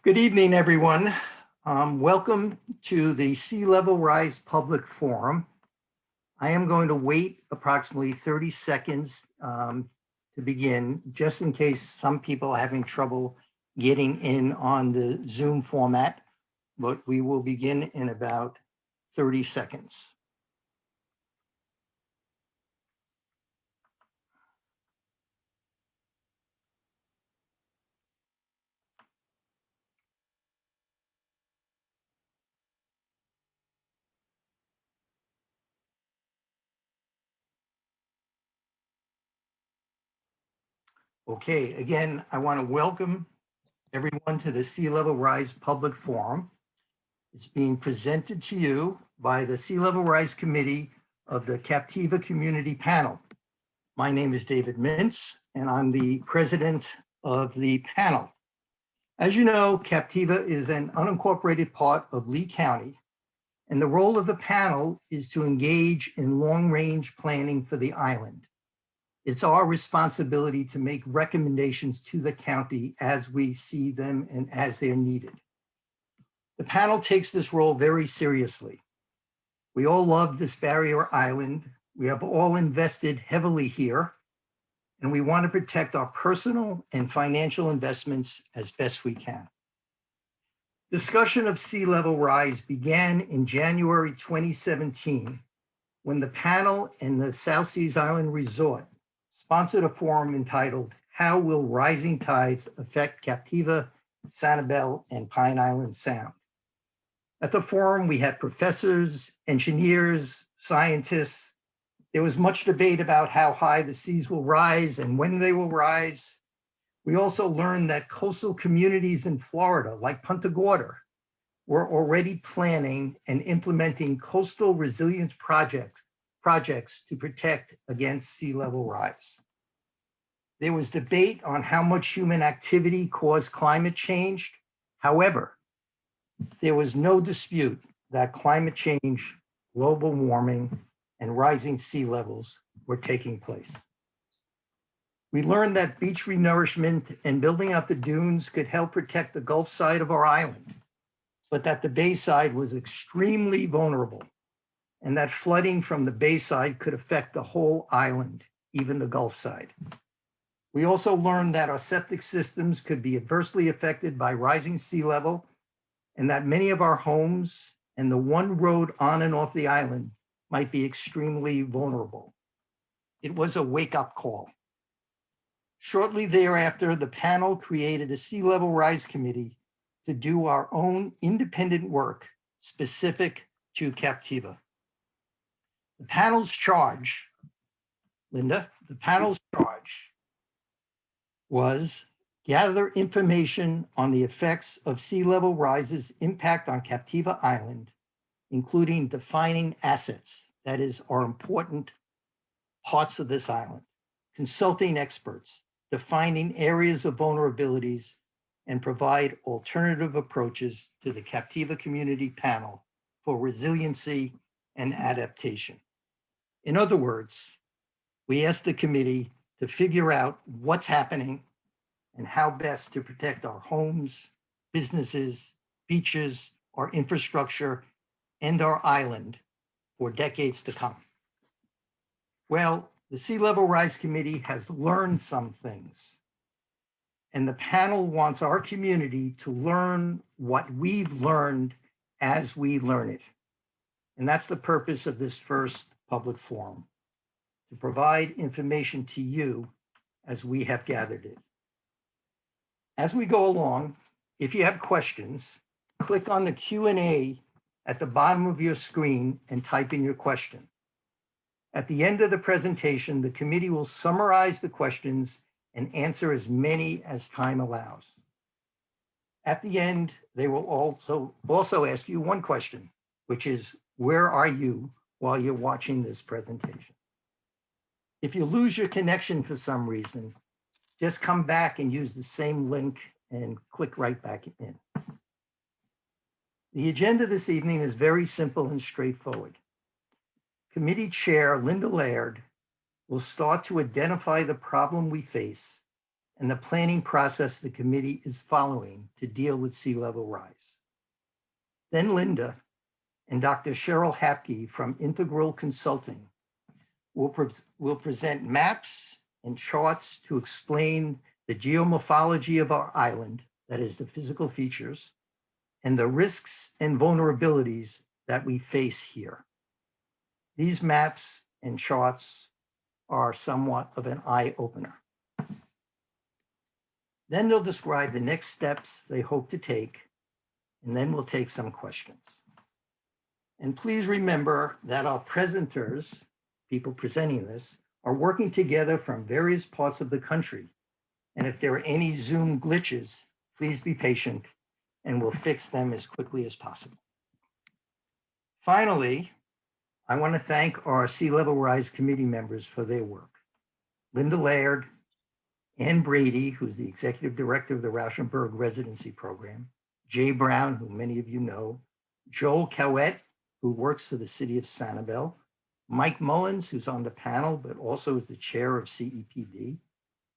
Good evening, everyone. Welcome to the Sea Level Rise Public Forum. I am going to wait approximately 30 seconds to begin, just in case some people are having trouble getting in on the Zoom format, but we will begin in about 30 seconds. Okay, again, I want to welcome everyone to the Sea Level Rise Public Forum. It's being presented to you by the Sea Level Rise Committee of the Captiva Community Panel. My name is David Mintz, and I'm the president of the panel. As you know, Captiva is an unincorporated part of Lee County, and the role of the panel is to engage in long-range planning for the island. It's our responsibility to make recommendations to the county as we see them and as they're needed. The panel takes this role very seriously. We all love this barrier island. We have all invested heavily here, and we want to protect our personal and financial investments as best we can. Discussion of sea level rise began in January 2017, when the panel and the South Seas Island Resort sponsored a forum entitled, "How Will Rising Tides Affect Captiva, Sanibel, and Pine Island Sound?" At the forum, we had professors, engineers, scientists. There was much debate about how high the seas will rise and when they will rise. We also learned that coastal communities in Florida, like Punta Gorda, were already planning and implementing coastal resilience projects to protect against sea level rise. There was debate on how much human activity caused climate change. However, there was no dispute that climate change, global warming, and rising sea levels were taking place. We learned that beach renourishment and building out the dunes could help protect the Gulf side of our island, but that the bay side was extremely vulnerable, and that flooding from the bay side could affect the whole island, even the Gulf side. We also learned that our septic systems could be adversely affected by rising sea level, and that many of our homes and the one road on and off the island might be extremely vulnerable. It was a wake-up call. Shortly thereafter, the panel created a sea level rise committee to do our own independent work specific to Captiva. The panel's charge, Linda, the panel's charge was gather information on the effects of sea level rise's impact on Captiva Island, including defining assets, that is, our important parts of this island, consulting experts, defining areas of vulnerabilities, and provide alternative approaches to the Captiva Community Panel for resiliency and adaptation. In other words, we asked the committee to figure out what's happening and how best to protect our homes, businesses, beaches, our infrastructure, and our island for decades to come. Well, the Sea Level Rise Committee has learned some things, and the panel wants our community to learn what we've learned as we learn it. And that's the purpose of this first public forum, to provide information to you as we have gathered it. As we go along, if you have questions, click on the Q&A at the bottom of your screen and type in your question. At the end of the presentation, the committee will summarize the questions and answer as many as time allows. At the end, they will also ask you one question, which is, where are you while you're watching this presentation? If you lose your connection for some reason, just come back and use the same link and click right back in. The agenda this evening is very simple and straightforward. Committee Chair Linda Laird will start to identify the problem we face and the planning process the committee is following to deal with sea level rise. Then Linda and Dr. Cheryl Hapke from Integral Consulting will present maps and charts to explain the geomorphology of our island, that is the physical features, and the risks and vulnerabilities that we face here. These maps and charts are somewhat of an eye-opener. Then they'll describe the next steps they hope to take, and then we'll take some questions. And please remember that our presenters, people presenting this, are working together from various parts of the country. And if there are any Zoom glitches, please be patient and we'll fix them as quickly as possible. Finally, I want to thank our Sea Level Rise committee members for their work. Linda Laird, Ann Brady, who's the executive director of the Rauschenberg Residency Program, Jay Brown, who many of you know, Joel Cowett, who works for the city of Sanibel, Mike Mullins, who's on the panel, but also is the chair of CEPD,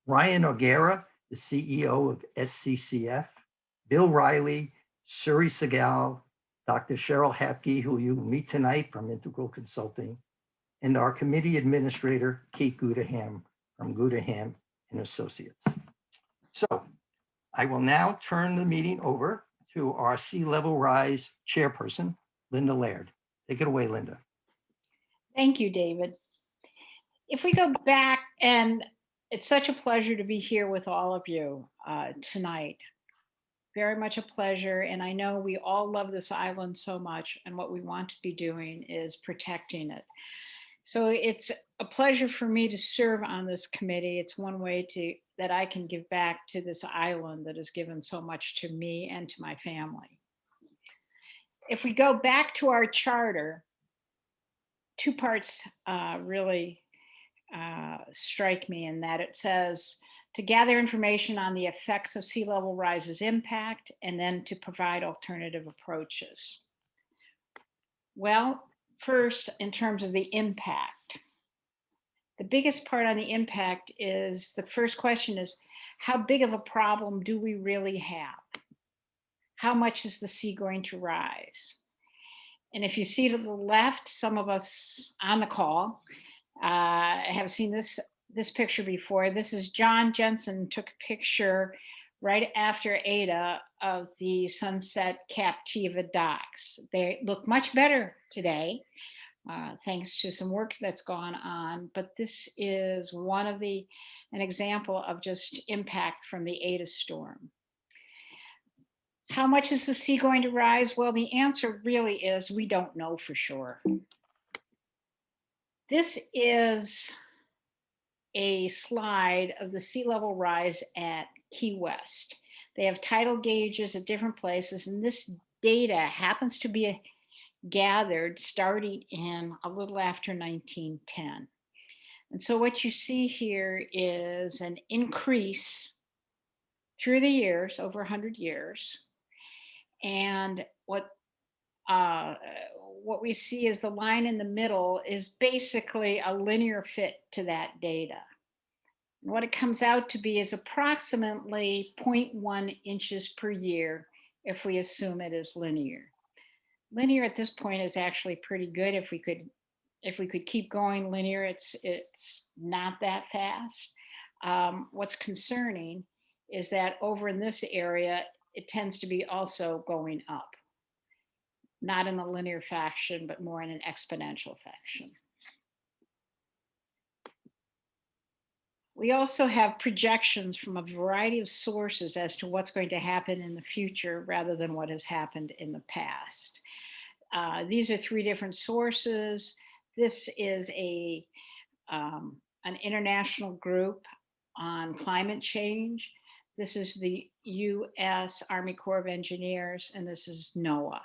Ryan O'Gara, the CEO of SCCF, Bill Riley, Suri Segal, Dr. Cheryl Hapke, who you will meet tonight from Integral Consulting, and our committee administrator, Kate Gudaham from Gudaham and Associates. So I will now turn the meeting over to our Sea Level Rise chairperson, Linda Laird. Take it away, Linda. Thank you, David. If we go back, and it's such a pleasure to be here with all of you tonight. Very much a pleasure. And I know we all love this island so much, and what we want to be doing is protecting it. So it's a pleasure for me to serve on this committee. It's one way that I can give back to this island that has given so much to me and to my family. If we go back to our charter, two parts really strike me in that it says to gather information on the effects of sea level rise's impact and then to provide alternative approaches. Well, first, in terms of the impact, the biggest part on the impact is the first question is, how big of a problem do we really have? How much is the sea going to rise? And if you see to the left, some of us on the call have seen this picture before. This is John Jensen took a picture right after Ada of the Sunset Captiva docks. They look much better today, thanks to some work that's gone on. But this is an example of just impact from the Ada storm. How much is the sea going to rise? Well, the answer really is we don't know for sure. This is a slide of the sea level rise at Key West. They have tidal gauges at different places, and this data happens to be gathered starting in a little after 1910. And so what you see here is an increase through the years, over 100 years. And what we see is the line in the middle is basically a linear fit to that data. And what it comes out to be is approximately 0.1 inches per year if we assume it is linear. Linear at this point is actually pretty good. If we could keep going linear, it's not that fast. What's concerning is that over in this area, it tends to be also going up, not in a linear fashion, but more in an exponential fashion. We also have projections from a variety of sources as to what's going to happen in the future rather than what has happened in the past. These are three different sources. This is an international group on climate change. This is the U.S. Army Corps of Engineers, and this is NOAA.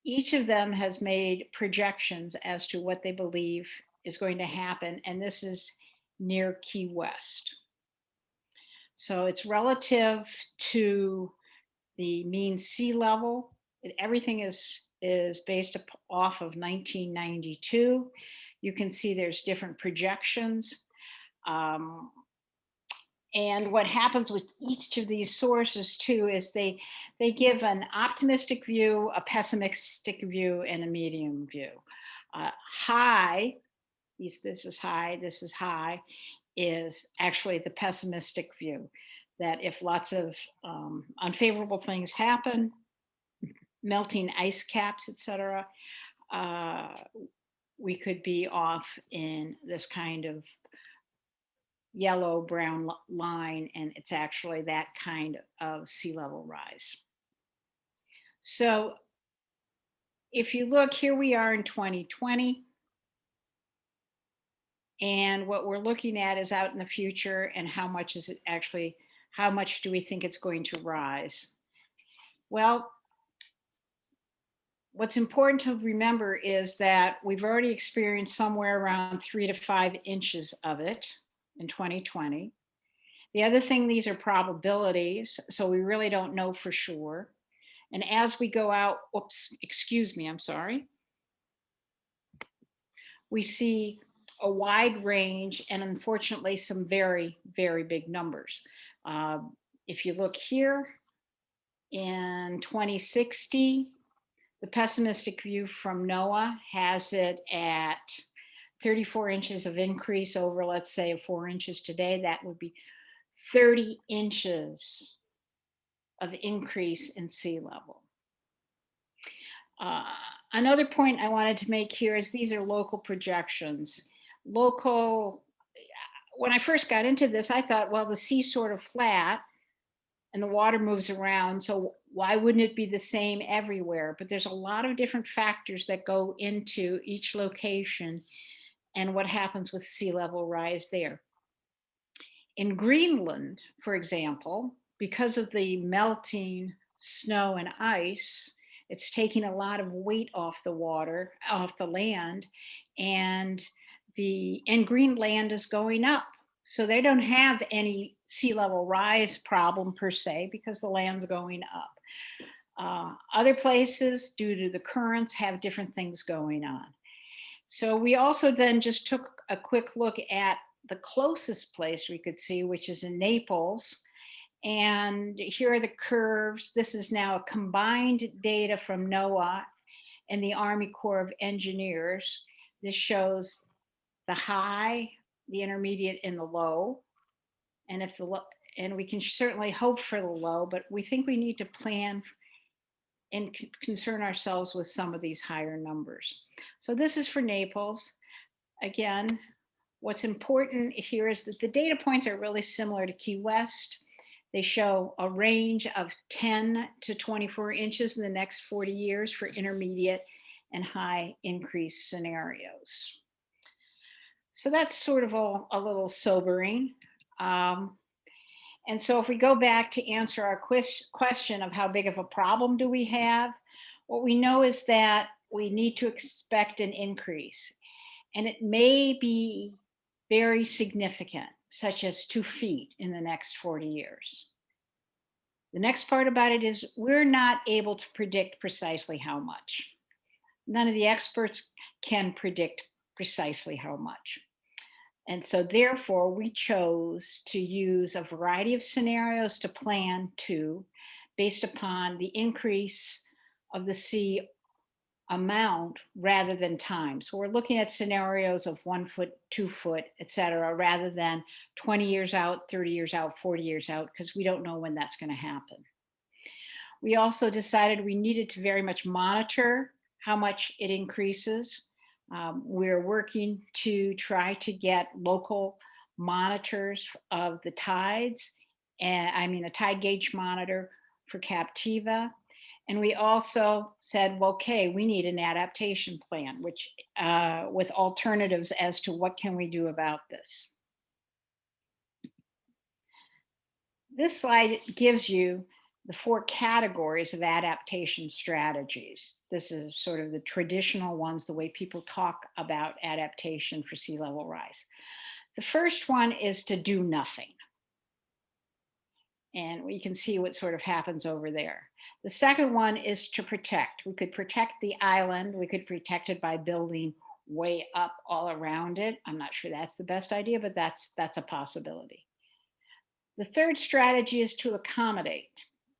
Each of them has made projections as to what they believe is going to happen, and this is near Key West. So it's relative to the mean sea level. Everything is based off of 1992. You can see there's different projections. And what happens with each of these sources too is they give an optimistic view, a pessimistic view, and a medium view. High, this is high, this is high, is actually the pessimistic view, that if lots of unfavorable things happen, melting ice caps, etc., we could be off in this kind of yellow brown line, and it's actually that kind of sea level rise. So if you look, here we are in 2020, and what we're looking at is out in the future, and how much is it actually, how much do we think it's going to rise? Well, what's important to remember is that we've already experienced somewhere around 3 to 5 inches of it in 2020. The other thing, these are probabilities, so we really don't know for sure. And as we go out, oops, excuse me, I'm sorry, we see a wide range and unfortunately some very, very big numbers. If you look here in 2060, the pessimistic view from NOAA has it at 34 inches of increase over, let's say, 4 inches today. That would be 30 inches of increase in sea level. Another point I wanted to make here is these are local projections. Local, when I first got into this, I thought, well, the sea's sort of flat and the water moves around, so why wouldn't it be the same everywhere? But there's a lot of different factors that go into each location and what happens with sea level rise there. In Greenland, for example, because of the melting snow and ice, it's taking a lot of weight off the water, off the land, and Greenland is going up. So they don't have any sea level rise problem per se because the land's going up. Other places, due to the currents, have different things going on. So we also then just took a quick look at the closest place we could see, which is in Naples. And here are the curves. This is now a combined data from NOAA and the Army Corps of Engineers. This shows the high, the intermediate, and the low. And and we can certainly hope for the low, but we think we need to plan and concern ourselves with some of these higher numbers. So this is for Naples. Again, what's important here is that the data points are really similar to Key West. They show a range of 10 to 24 inches in the next 40 years for intermediate and high increase scenarios. So that's sort of a little sobering. And so if we go back to answer our question of how big of a problem do we have, what we know is that we need to expect an increase. And it may be very significant, such as 2 feet in the next 40 years. The next part about it is we're not able to predict precisely how much. None of the experts can predict precisely how much. And so therefore, we chose to use a variety of scenarios to plan to, based upon the increase of the sea amount rather than time. So we're looking at scenarios of 1 foot, 2 foot, et cetera, rather than 20 years out, 30 years out, 40 years out, because we don't know when that's going to happen. We also decided we needed to very much monitor how much it increases. We're working to try to get local monitors of the tides, and I mean a tide gauge monitor for Captiva. And we also said, well, okay, we need an adaptation plan, which with alternatives as to what can we do about this. This slide gives you the 4 categories of adaptation strategies. This is sort of the traditional ones, the way people talk about adaptation for sea level rise. The first one is to do nothing. And we can see what sort of happens over there. The second one is to protect. We could protect the island. We could protect it by building way up all around it. I'm not sure that's the best idea, but that's a possibility. The third strategy is to accommodate.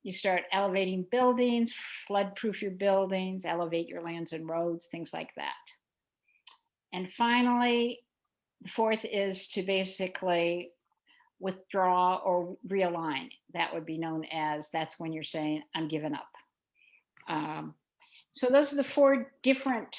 You start elevating buildings, flood-proof your buildings, elevate your lands and roads, things like that. And finally, the fourth is to basically withdraw or realign. That would be known as, that's when you're saying, I'm giving up. So those are the four different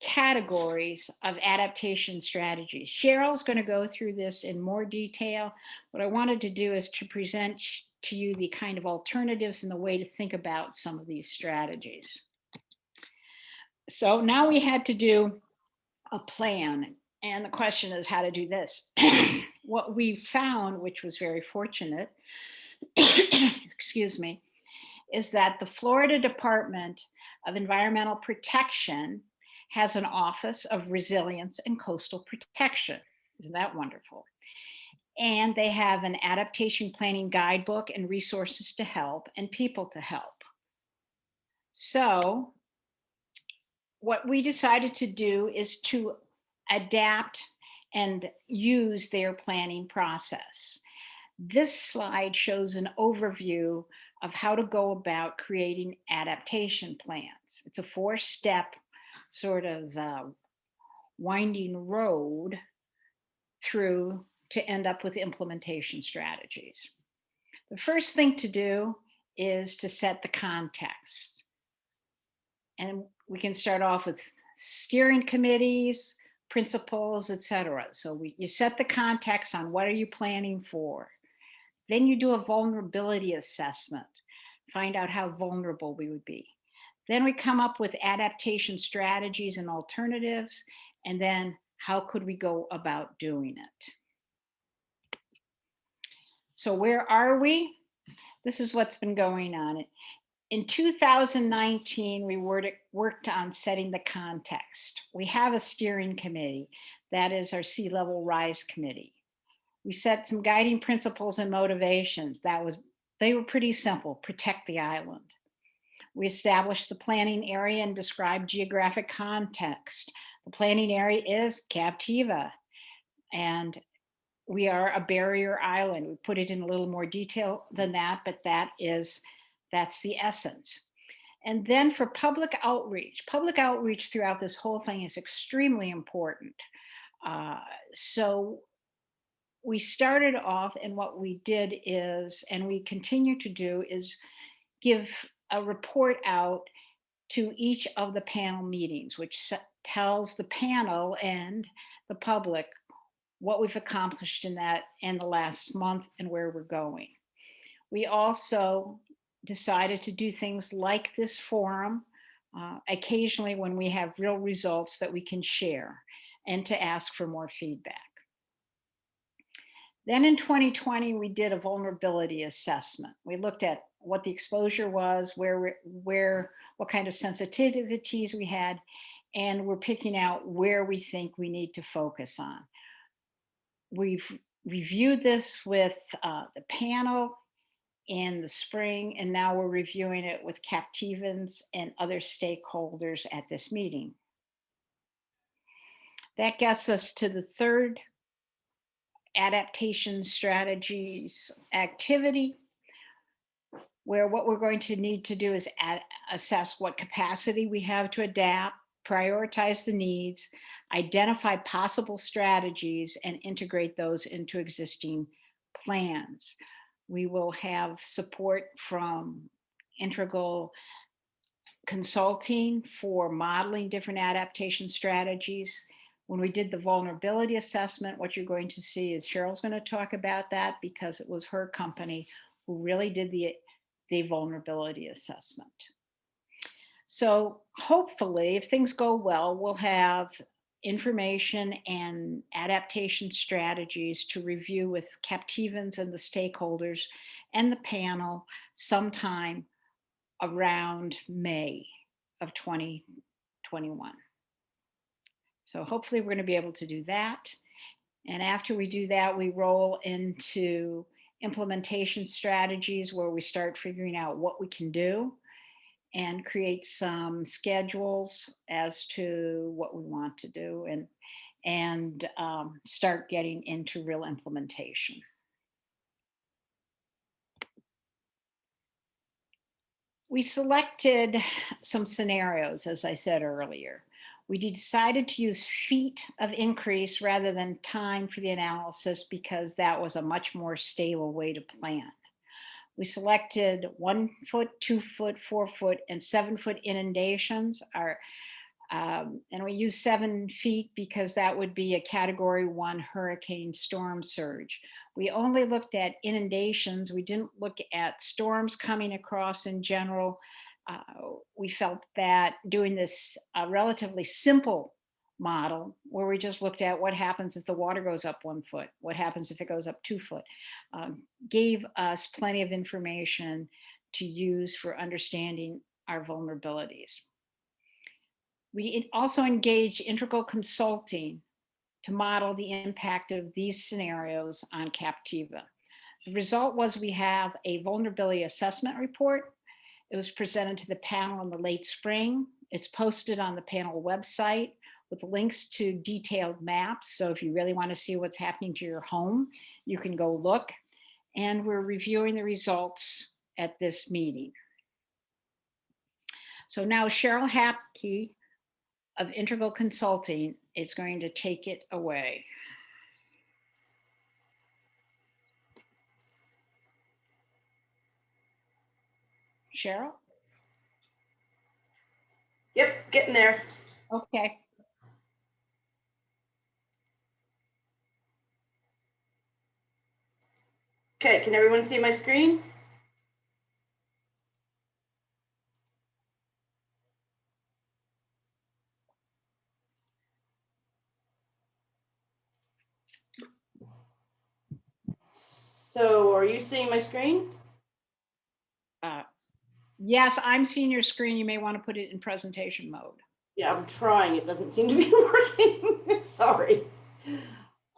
categories of adaptation strategies. Cheryl's going to go through this in more detail. What I wanted to do is to present to you the kind of alternatives and the way to think about some of these strategies. So now we had to do a plan. And the question is how to do this. What we found, which was very fortunate, excuse me, is that the Florida Department of Environmental Protection has an Office of Resilience and Coastal Protection. Isn't that wonderful? And they have an adaptation planning guidebook and resources to help and people to help. So what we decided to do is to adapt and use their planning process. This slide shows an overview of how to go about creating adaptation plans. It's a 4-step sort of winding road through to end up with implementation strategies. The first thing to do is to set the context. And we can start off with steering committees, principles, etc. So you set the context on what are you planning for. Then you do a vulnerability assessment, find out how vulnerable we would be. Then we come up with adaptation strategies and alternatives, and then how could we go about doing it? So where are we? This is what's been going on. In 2019, we worked on setting the context. We have a steering committee, that is our Sea Level Rise Committee. We set some guiding principles and motivations. They were pretty simple: protect the island. We established the planning area and described geographic context. The planning area is Captiva, and we are a barrier island. We put it in a little more detail than that, but that's the essence. And then for public outreach throughout this whole thing is extremely important. So we started off, and what we did is, and we continue to do, is give a report out to each of the panel meetings, which tells the panel and the public what we've accomplished in the last month and where we're going. We also decided to do things like this forum occasionally when we have real results that we can share, and to ask for more feedback. Then in 2020, we did a vulnerability assessment. We looked at what the exposure was, what kind of sensitivities we had, and we're picking out where we think we need to focus on. We've reviewed this with the panel in the spring, and now we're reviewing it with Captivans and other stakeholders at this meeting. That gets us to the third adaptation strategies activity, where what we're going to need to do is assess what capacity we have to adapt, prioritize the needs, identify possible strategies, and integrate those into existing plans. We will have support from Integral Consulting for modeling different adaptation strategies. When we did the vulnerability assessment, what you're going to see is Cheryl's going to talk about that, because it was her company who really did the vulnerability assessment. So hopefully, if things go well, we'll have information and adaptation strategies to review with Captivans and the stakeholders and the panel sometime around May of 2021. So hopefully we're going to be able to do that. And after we do that, we roll into implementation strategies, where we start figuring out what we can do and create some schedules as to what we want to do, and start getting into real implementation. We selected some scenarios, as I said earlier. We decided to use feet of increase rather than time for the analysis because that was a much more stable way to plan. We selected 1 foot, 2 foot, 4 foot, and 7 foot inundations. And we use 7 feet because that would be a category 1 hurricane storm surge. We only looked at inundations. We didn't look at storms coming across in general. We felt that doing this relatively simple model where we just looked at what happens if the water goes up 1 foot, what happens if it goes up 2 foot, gave us plenty of information to use for understanding our vulnerabilities. We also engaged Integral Consulting to model the impact of these scenarios on Captiva. The result was we have a vulnerability assessment report. It was presented to the panel in the late spring. It's posted on the panel website with links to detailed maps. So if you really want to see what's happening to your home, you can go look. And we're reviewing the results at this meeting. So now Cheryl Hapke of Integral Consulting is going to take it away. Cheryl? Yep, getting there. Okay. Okay, can everyone see my screen? So are you seeing my screen? Yes, I'm seeing your screen. You may want to put it in presentation mode. Yeah, I'm trying. It doesn't seem to be working. Sorry.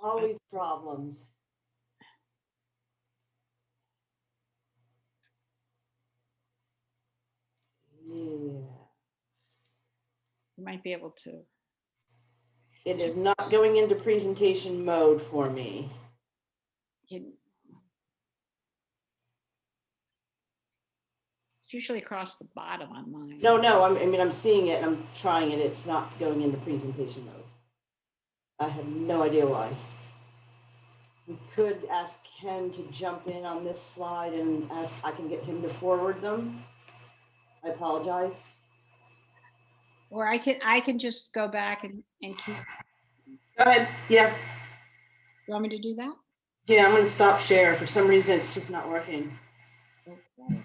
Always problems. Yeah. You might be able to. It is not going into presentation mode for me. It's usually across the bottom on mine. No, I'm seeing it and I'm trying it. It's not going into presentation mode. I have no idea why. We could ask Ken to jump in on this slide and ask, I can get him to forward them. I apologize. Or I can just go back and keep. Go ahead. Yeah. You want me to do that? Yeah, I'm going to stop share. For some reason, it's just not working. Okay.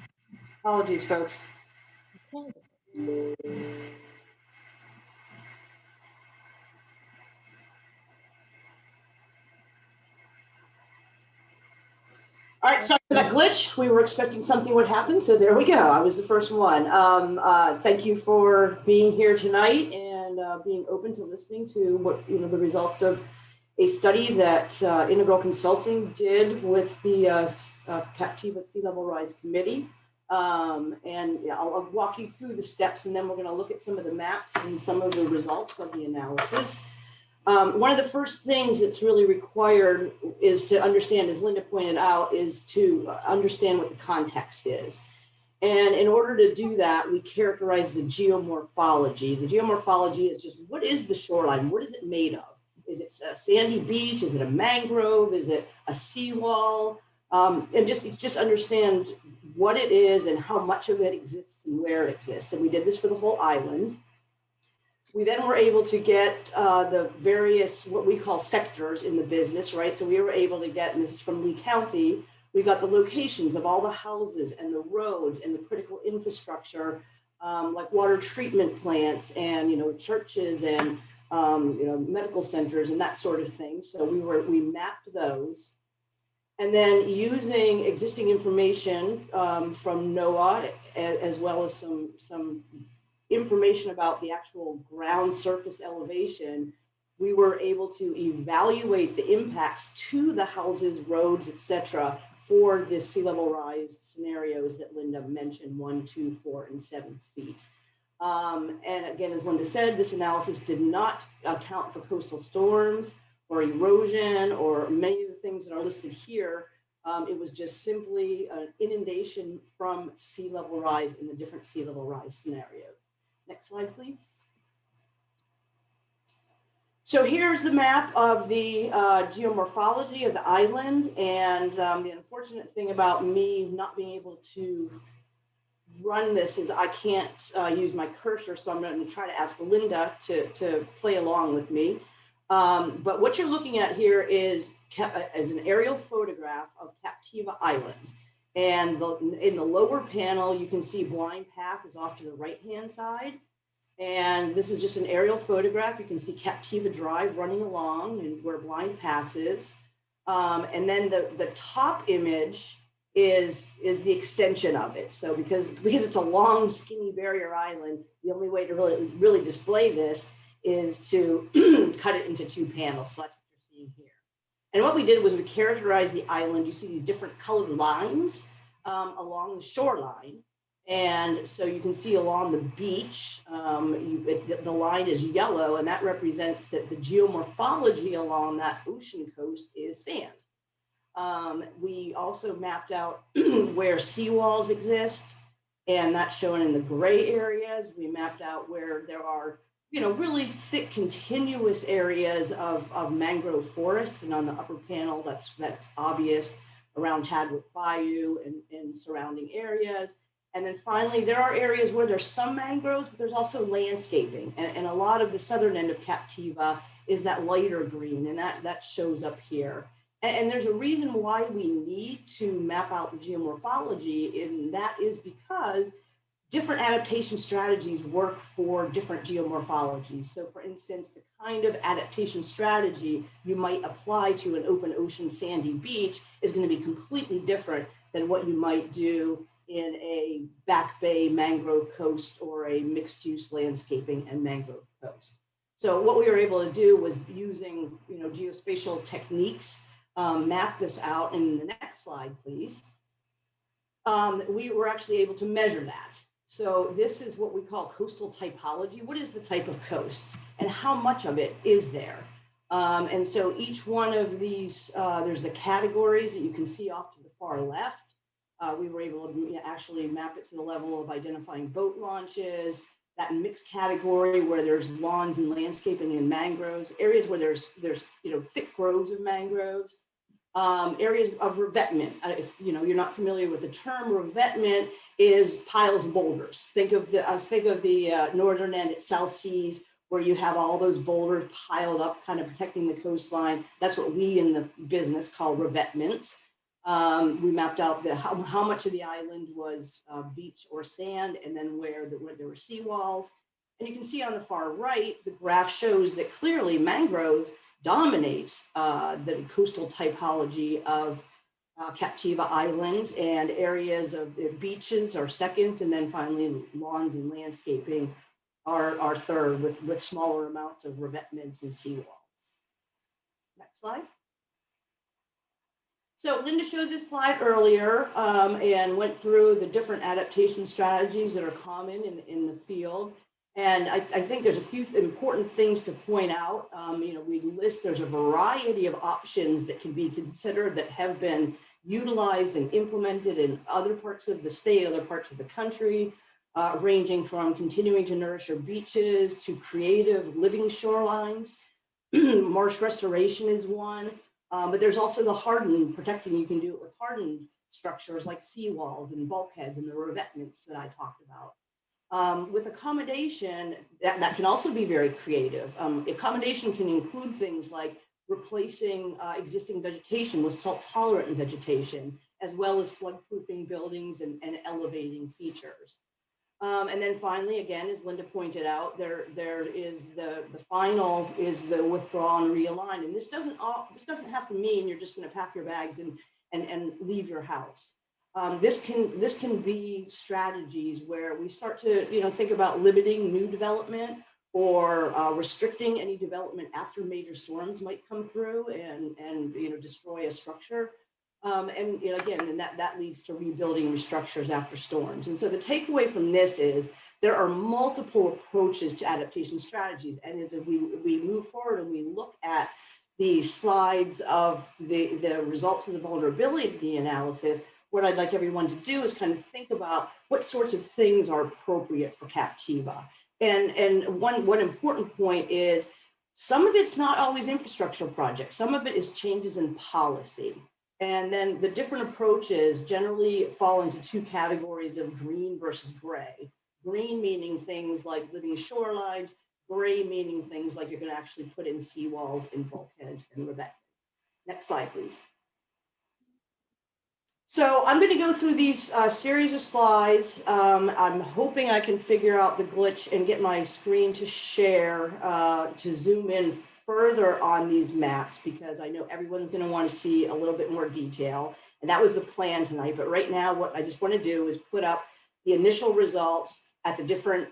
Apologies, folks. Okay. All right, sorry for that glitch. We were expecting something would happen, so there we go. I was the first one. Thank you for being here tonight and being open to listening to what the results of a study that Integral Consulting did with the Captiva Sea Level Rise Committee. I'll walk you through the steps, and then we're going to look at some of the maps and some of the results of the analysis. One of the first things that's really required is to understand, as Linda pointed out, is to understand what the context is. And in order to do that, we characterize the geomorphology. The geomorphology is just, what is the shoreline? What is it made of? Is it a sandy beach? Is it a mangrove? Is it a seawall? And just understand what it is and how much of it exists and where it exists. And we did this for the whole island. We then were able to get the various, what we call sectors in the business, right? So we were able to get, and this is from Lee County, we got the locations of all the houses and the roads and the critical infrastructure, like water treatment plants and, churches and, medical centers and that sort of thing. So we mapped those. And then using existing information from NOAA, as well as some information about the actual ground surface elevation, we were able to evaluate the impacts to the houses, roads, etc., for the sea level rise scenarios that Linda mentioned, 1, 2, 4, and 7 feet. And again, as Linda said, this analysis did not account for coastal storms or erosion or many of the things that are listed here. It was just simply an inundation from sea level rise in the different sea level rise scenarios. Next slide, please. So here's the map of the geomorphology of the island. And the unfortunate thing about me not being able to run this is I can't use my cursor. So I'm going to try to ask Linda to play along with me. But what you're looking at here is an aerial photograph of Captiva Island. And in the lower panel, you can see Blind Path is off to the right-hand side. And this is just an aerial photograph. You can see Captiva Drive running along and where Blind Path is. And then the top image is the extension of it. So because it's a long, skinny barrier island, the only way to really display this is to cut it into 2 panels. So that's what you're seeing here. And what we did was we characterized the island. You see these different colored lines along the shoreline. And so you can see along the beach, the line is yellow, and that represents that the geomorphology along that ocean coast is sand. We also mapped out where seawalls exist, and that's shown in the gray areas. We mapped out where there are, really thick continuous areas of mangrove forest, and on the upper panel, that's obvious around Chadwick Bayou and surrounding areas. And then finally, there are areas where there's some mangroves, but there's also landscaping. And a lot of the southern end of Captiva is that lighter green, and that shows up here. And there's a reason why we need to map out the geomorphology, and that is because different adaptation strategies work for different geomorphologies. So for instance, the kind of adaptation strategy you might apply to an open ocean sandy beach is going to be completely different than what you might do in a back bay mangrove coast or a mixed use landscaping and mangrove coast. So what we were able to do was using geospatial techniques, map this out. And the next slide, please. We were actually able to measure that. So this is what we call coastal typology. What is the type of coast and how much of it is there? And so each one of these, there's the categories that you can see off to the far left. We were able to actually map it to the level of identifying boat launches, that mixed category where there's lawns and landscaping and mangroves, areas where there's thick groves of mangroves, areas of revetment. If you're not familiar with the term, revetment is piles of boulders. Think of the northern end at South Seas, where you have all those boulders piled up, kind of protecting the coastline. That's what we in the business call revetments. We mapped out how much of the island was beach or sand, and then where there were seawalls. And you can see on the far right, the graph shows that clearly mangroves dominate the coastal typology of Captiva Island, and areas of the beaches are second, and then finally lawns and landscaping are third, with smaller amounts of revetments and seawalls. Next slide. So Linda showed this slide earlier and went through the different adaptation strategies that are common in the field. And I think there's a few important things to point out. There's a variety of options that can be considered that have been utilized and implemented in other parts of the state, other parts of the country, ranging from continuing to nourish your beaches to creative living shorelines. Marsh restoration is one. But there's also the protecting. You can do it with hardened structures like seawalls and bulkheads and the revetments that I talked about. With accommodation, that can also be very creative. Accommodation can include things like replacing existing vegetation with salt-tolerant vegetation, as well as flood-proofing buildings and elevating features. And then finally, again, as Linda pointed out, there is the final is the withdraw and realign. And this doesn't have to mean you're just going to pack your bags and leave your house. This can be strategies where we start to think about limiting new development or restricting any development after major storms might come through and destroy a structure. And that leads to rebuilding structures after storms. And so the takeaway from this is there are multiple approaches to adaptation strategies. And as we move forward and we look at the slides of the results of the vulnerability analysis, what I'd like everyone to do is kind of think about what sorts of things are appropriate for Captiva. And one important point is some of it's not always infrastructure projects. Some of it is changes in policy. And then the different approaches generally fall into two categories of green versus gray. Green meaning things like living shorelines, gray meaning things like you're going to actually put in seawalls and bulkheads and revetment. Next slide, please. So I'm going to go through these series of slides. I'm hoping I can figure out the glitch and get my screen to share to zoom in further on these maps, because I know everyone's going to want to see a little bit more detail. And that was the plan tonight. But right now, what I just want to do is put up the initial results at the different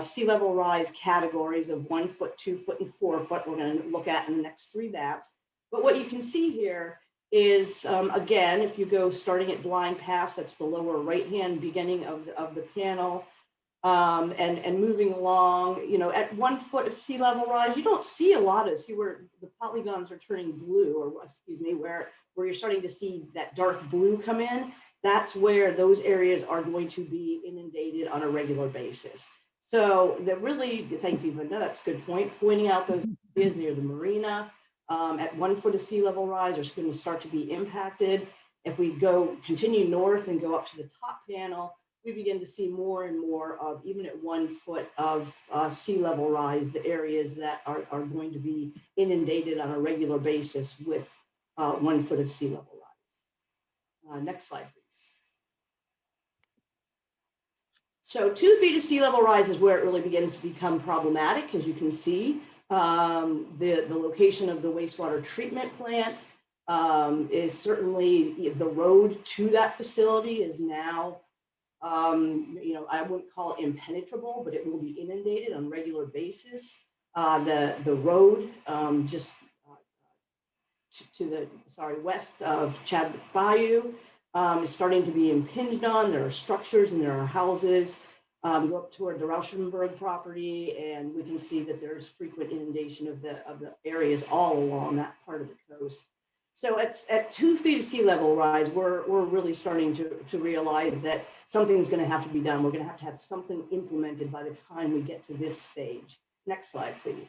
sea level rise categories of 1 foot, 2 foot, and 4 foot. We're going to look at in the next 3 maps. But what you can see here is, again, if you go starting at Blind Pass, that's the lower right-hand beginning of the panel, and moving along, you know, at 1 foot of sea level rise, you don't see a lot of, see where the polygons are turning blue, or excuse me, where you're starting to see that dark blue come in. That's where those areas are going to be inundated on a regular basis. So that really, thank you, Linda, that's a good point, pointing out those areas near the marina. At 1 foot of sea level rise, are going to start to be impacted. If we continue north and go up to the top panel, we begin to see more and more of, even at 1 foot of sea level rise, the areas that are going to be inundated on a regular basis with 1 foot of sea level rise. Next slide, please. So 2 feet of sea level rise is where it really begins to become problematic, as you can see. The location of the wastewater treatment plant is certainly, the road to that facility is now, you know, I wouldn't call it impenetrable, but it will be inundated on a regular basis. The road just to the, west of Chadwick Bayou is starting to be impinged on. There are structures and there are houses. Go up toward the Rauschenberg property, and we can see that there's frequent inundation of the areas all along that part of the coast. So at 2 feet of sea level rise, we're really starting to realize that something's going to have to be done. We're going to have something implemented by the time we get to this stage. Next slide, please.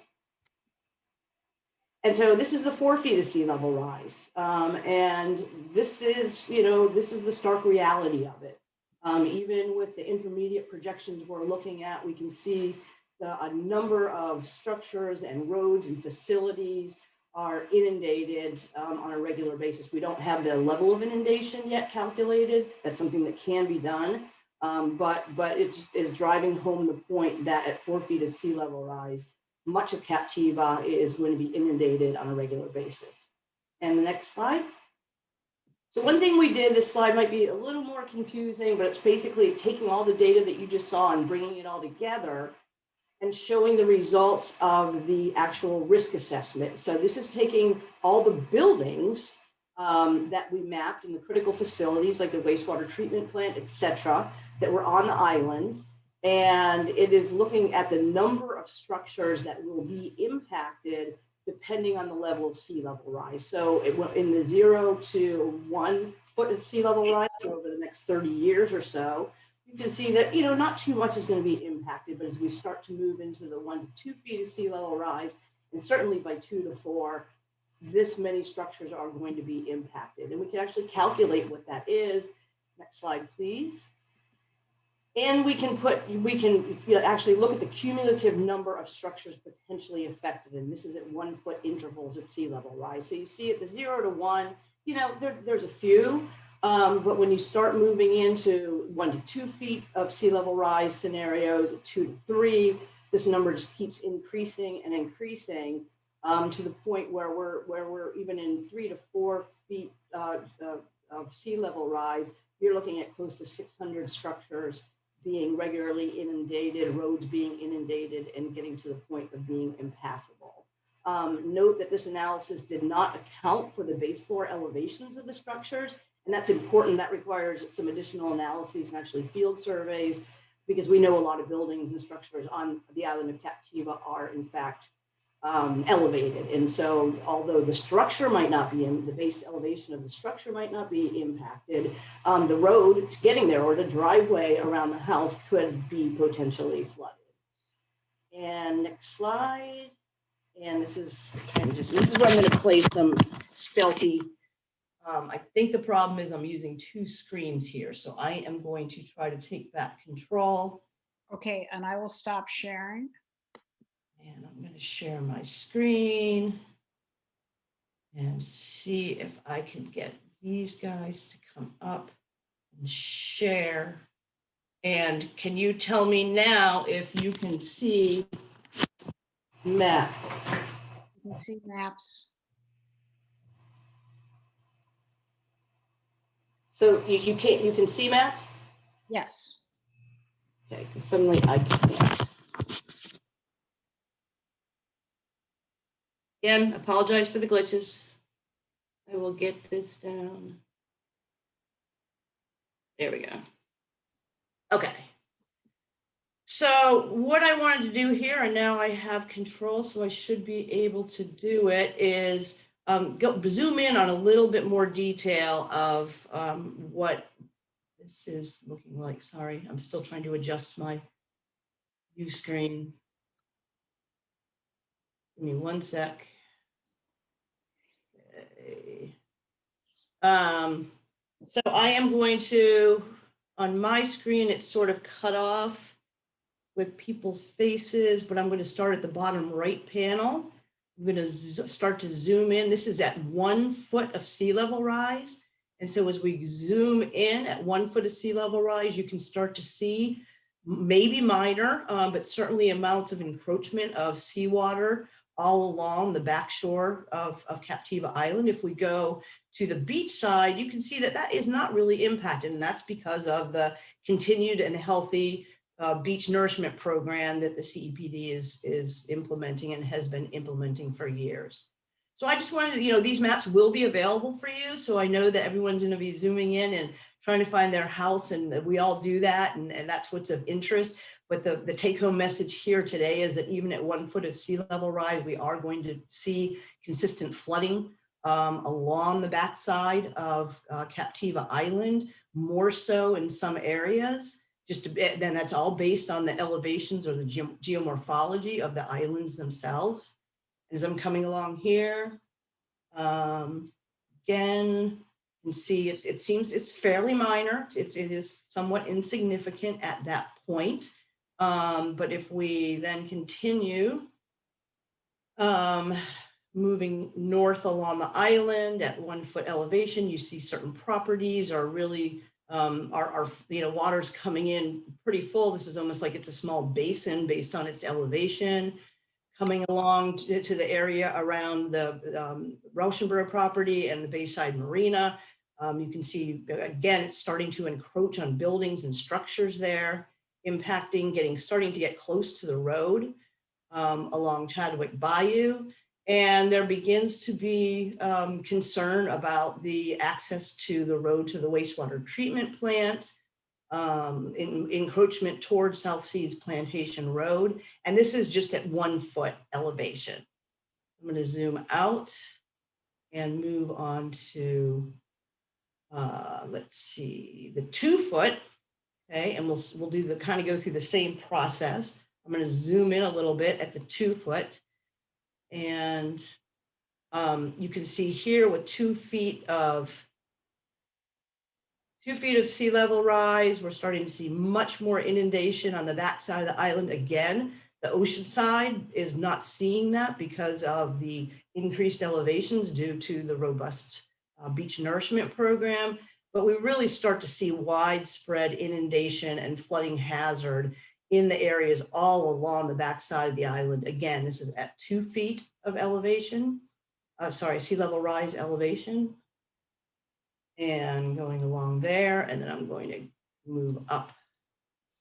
And so this is the 4 feet of sea level rise, and this is, you know, this is the stark reality of it. Even with the intermediate projections we're looking at, we can see a number of structures and roads and facilities are inundated on a regular basis. We don't have the level of inundation yet calculated. That's something that can be done, but it just is driving home the point that at 4 feet of sea level rise, much of Captiva is going to be inundated on a regular basis. And the next slide. So one thing we did, this slide might be a little more confusing, but it's basically taking all the data that you just saw and bringing it all together and showing the results of the actual risk assessment. So this is taking all the buildings that we mapped in the critical facilities, like the wastewater treatment plant, et cetera, that were on the island. And it is looking at the number of structures that will be impacted depending on the level of sea level rise. So it went in the 0 to 1 foot of sea level rise over the next 30 years or so. You can see that, you know, not too much is going to be impacted, but as we start to move into the 1 to 2 feet of sea level rise, and certainly by 2 to 4, this many structures are going to be impacted. And we can actually calculate what that is. Next slide, please. And we can actually look at the cumulative number of structures potentially affected. And this is at 1 foot intervals of sea level rise. So you see at the 0 to 1, you know, there's a few, but when you start moving into 1 to 2 feet of sea level rise scenarios, at 2 to 3, this number just keeps increasing and increasing to the point where we're even in 3 to 4 feet of sea level rise. You're looking at close to 600 structures being regularly inundated, roads being inundated, and getting to the point of being impassable. Note that this analysis did not account for the base floor elevations of the structures, and that's important. That requires some additional analyses and actually field surveys, because we know a lot of buildings and structures on the island of Captiva are in fact elevated. And so although the structure might not be in, the base elevation of the structure might not be impacted, the road getting there or the driveway around the house could be potentially flooded. And next slide. And this is where I'm going to play some stealthy. I think the problem is I'm using two screens here. So I am going to try to take back control. Okay, and I will stop sharing. And I'm going to share my screen and see if I can get these guys to come up and share. And can you tell me now if you can see Matt? You can see maps. So you can see maps? Yes. Okay, because suddenly I can't. Again, apologize for the glitches. I will get this down. There we go. Okay. So what I wanted to do here, and now I have control, so I should be able to do it, is zoom in on a little bit more detail of what this is looking like. Sorry, I'm still trying to adjust my view screen. Give me one sec. Okay. So I am going to, on my screen, it's sort of cut off with people's faces, but I'm going to start at the bottom right panel. I'm going to start to zoom in. This is at 1 foot of sea level rise. And so as we zoom in at 1 foot of sea level rise, you can start to see maybe minor, but certainly amounts of encroachment of seawater all along the back shore of Captiva Island. If we go to the beach side, you can see that that is not really impacted, and that's because of the continued and healthy beach nourishment program that the CEPD is implementing and has been implementing for years. So I just wanted to, these maps will be available for you. So I know that everyone's going to be zooming in and trying to find their house, and we all do that, and that's what's of interest. But the take-home message here today is that even at 1 foot of sea level rise, we are going to see consistent flooding along the backside of Captiva Island, more so in some areas. Then that's all based on the elevations or the geomorphology of the islands themselves. As I'm coming along here, again, you can see it seems it's fairly minor. It is somewhat insignificant at that point. But if we then continue moving north along the island at 1 foot elevation, you see certain properties are really water's coming in pretty full. This is almost like it's a small basin based on its elevation. Coming along to the area around the Rauschenberg property and the Bayside Marina. You can see, again, it's starting to encroach on buildings and structures there, impacting, starting to get close to the road along Chadwick Bayou. And there begins to be concern about the access to the road to the wastewater treatment plant, encroachment towards South Seas Plantation Road. And this is just at 1 foot elevation. I'm going to zoom out and move on to, let's see, the 2 foot. Okay, and we'll do the kind of go through the same process. I'm going to zoom in a little bit at the 2 foot. And you can see here with 2 feet of sea level rise, we're starting to see much more inundation on the backside of the island. Again, the ocean side is not seeing that because of the increased elevations due to the robust beach nourishment program. But we really start to see widespread inundation and flooding hazard in the areas all along the backside of the island. Again, this is at 2 feet of elevation, sea level rise elevation. And going along there, and then I'm going to move up.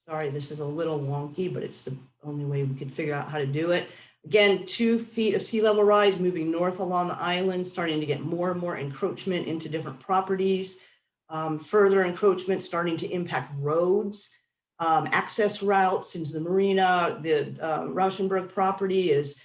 Sorry, this is a little wonky, but it's the only way we could figure out how to do it. Again, 2 feet of sea level rise moving north along the island, starting to get more and more encroachment into different properties. Further encroachment starting to impact roads, access routes into the marina. The Rauschenberg property is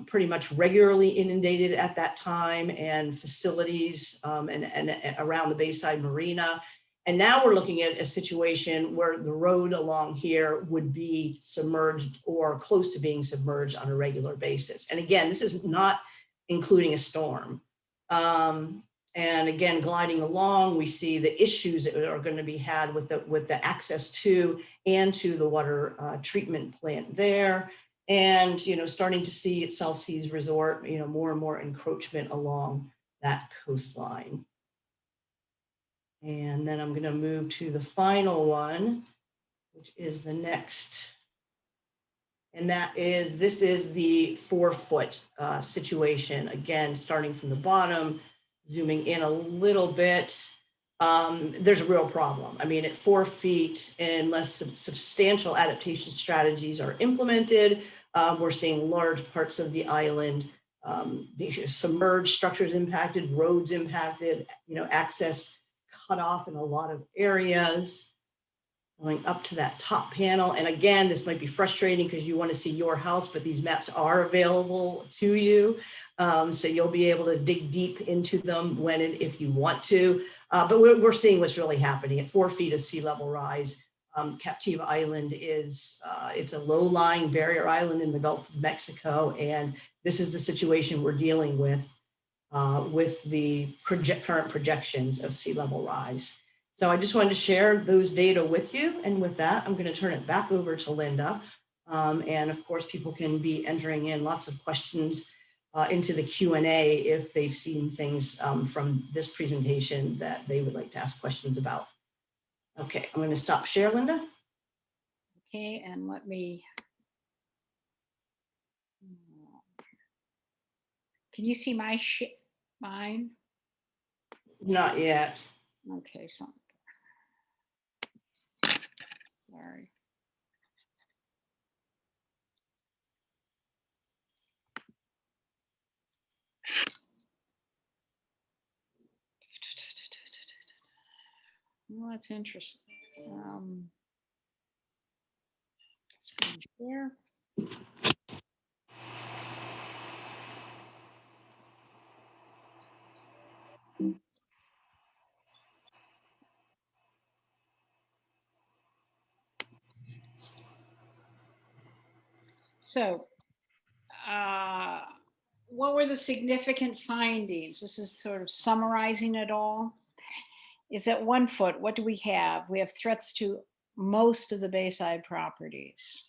pretty much regularly inundated at that time, and facilities and around the Bayside Marina. And now we're looking at a situation where the road along here would be submerged or close to being submerged on a regular basis. And again, this is not including a storm. And again, gliding along, we see the issues that are going to be had with the access to and to the water treatment plant there. And, starting to see at South Seas Resort, more and more encroachment along that coastline. And then I'm going to move to the final one, which is the next. And this is the 4-foot situation. Again, starting from the bottom, zooming in a little bit, there's a real problem. I mean, at 4 feet, unless substantial adaptation strategies are implemented, we're seeing large parts of the island, submerged, structures impacted, roads impacted, access cut off in a lot of areas. Going up to that top panel. And again, this might be frustrating because you want to see your house, but these maps are available to you. So you'll be able to dig deep into them when and if you want to. But we're seeing what's really happening at 4 feet of sea level rise. Captiva Island it's a low-lying barrier island in the Gulf of Mexico. And this is the situation we're dealing with the current projections of sea level rise. So I just wanted to share those data with you. And with that, I'm going to turn it back over to Linda. And of course, people can be entering in lots of questions into the Q&A if they've seen things from this presentation that they would like to ask questions about. Okay, I'm going to stop share, Linda. Okay, and let me. Can you see mine? Not yet. Okay, so. Sorry. Well, that's interesting. Screen share. So, what were the significant findings? This is sort of summarizing it all. Is at 1 foot, what do we have? We have threats to most of the Bayside properties.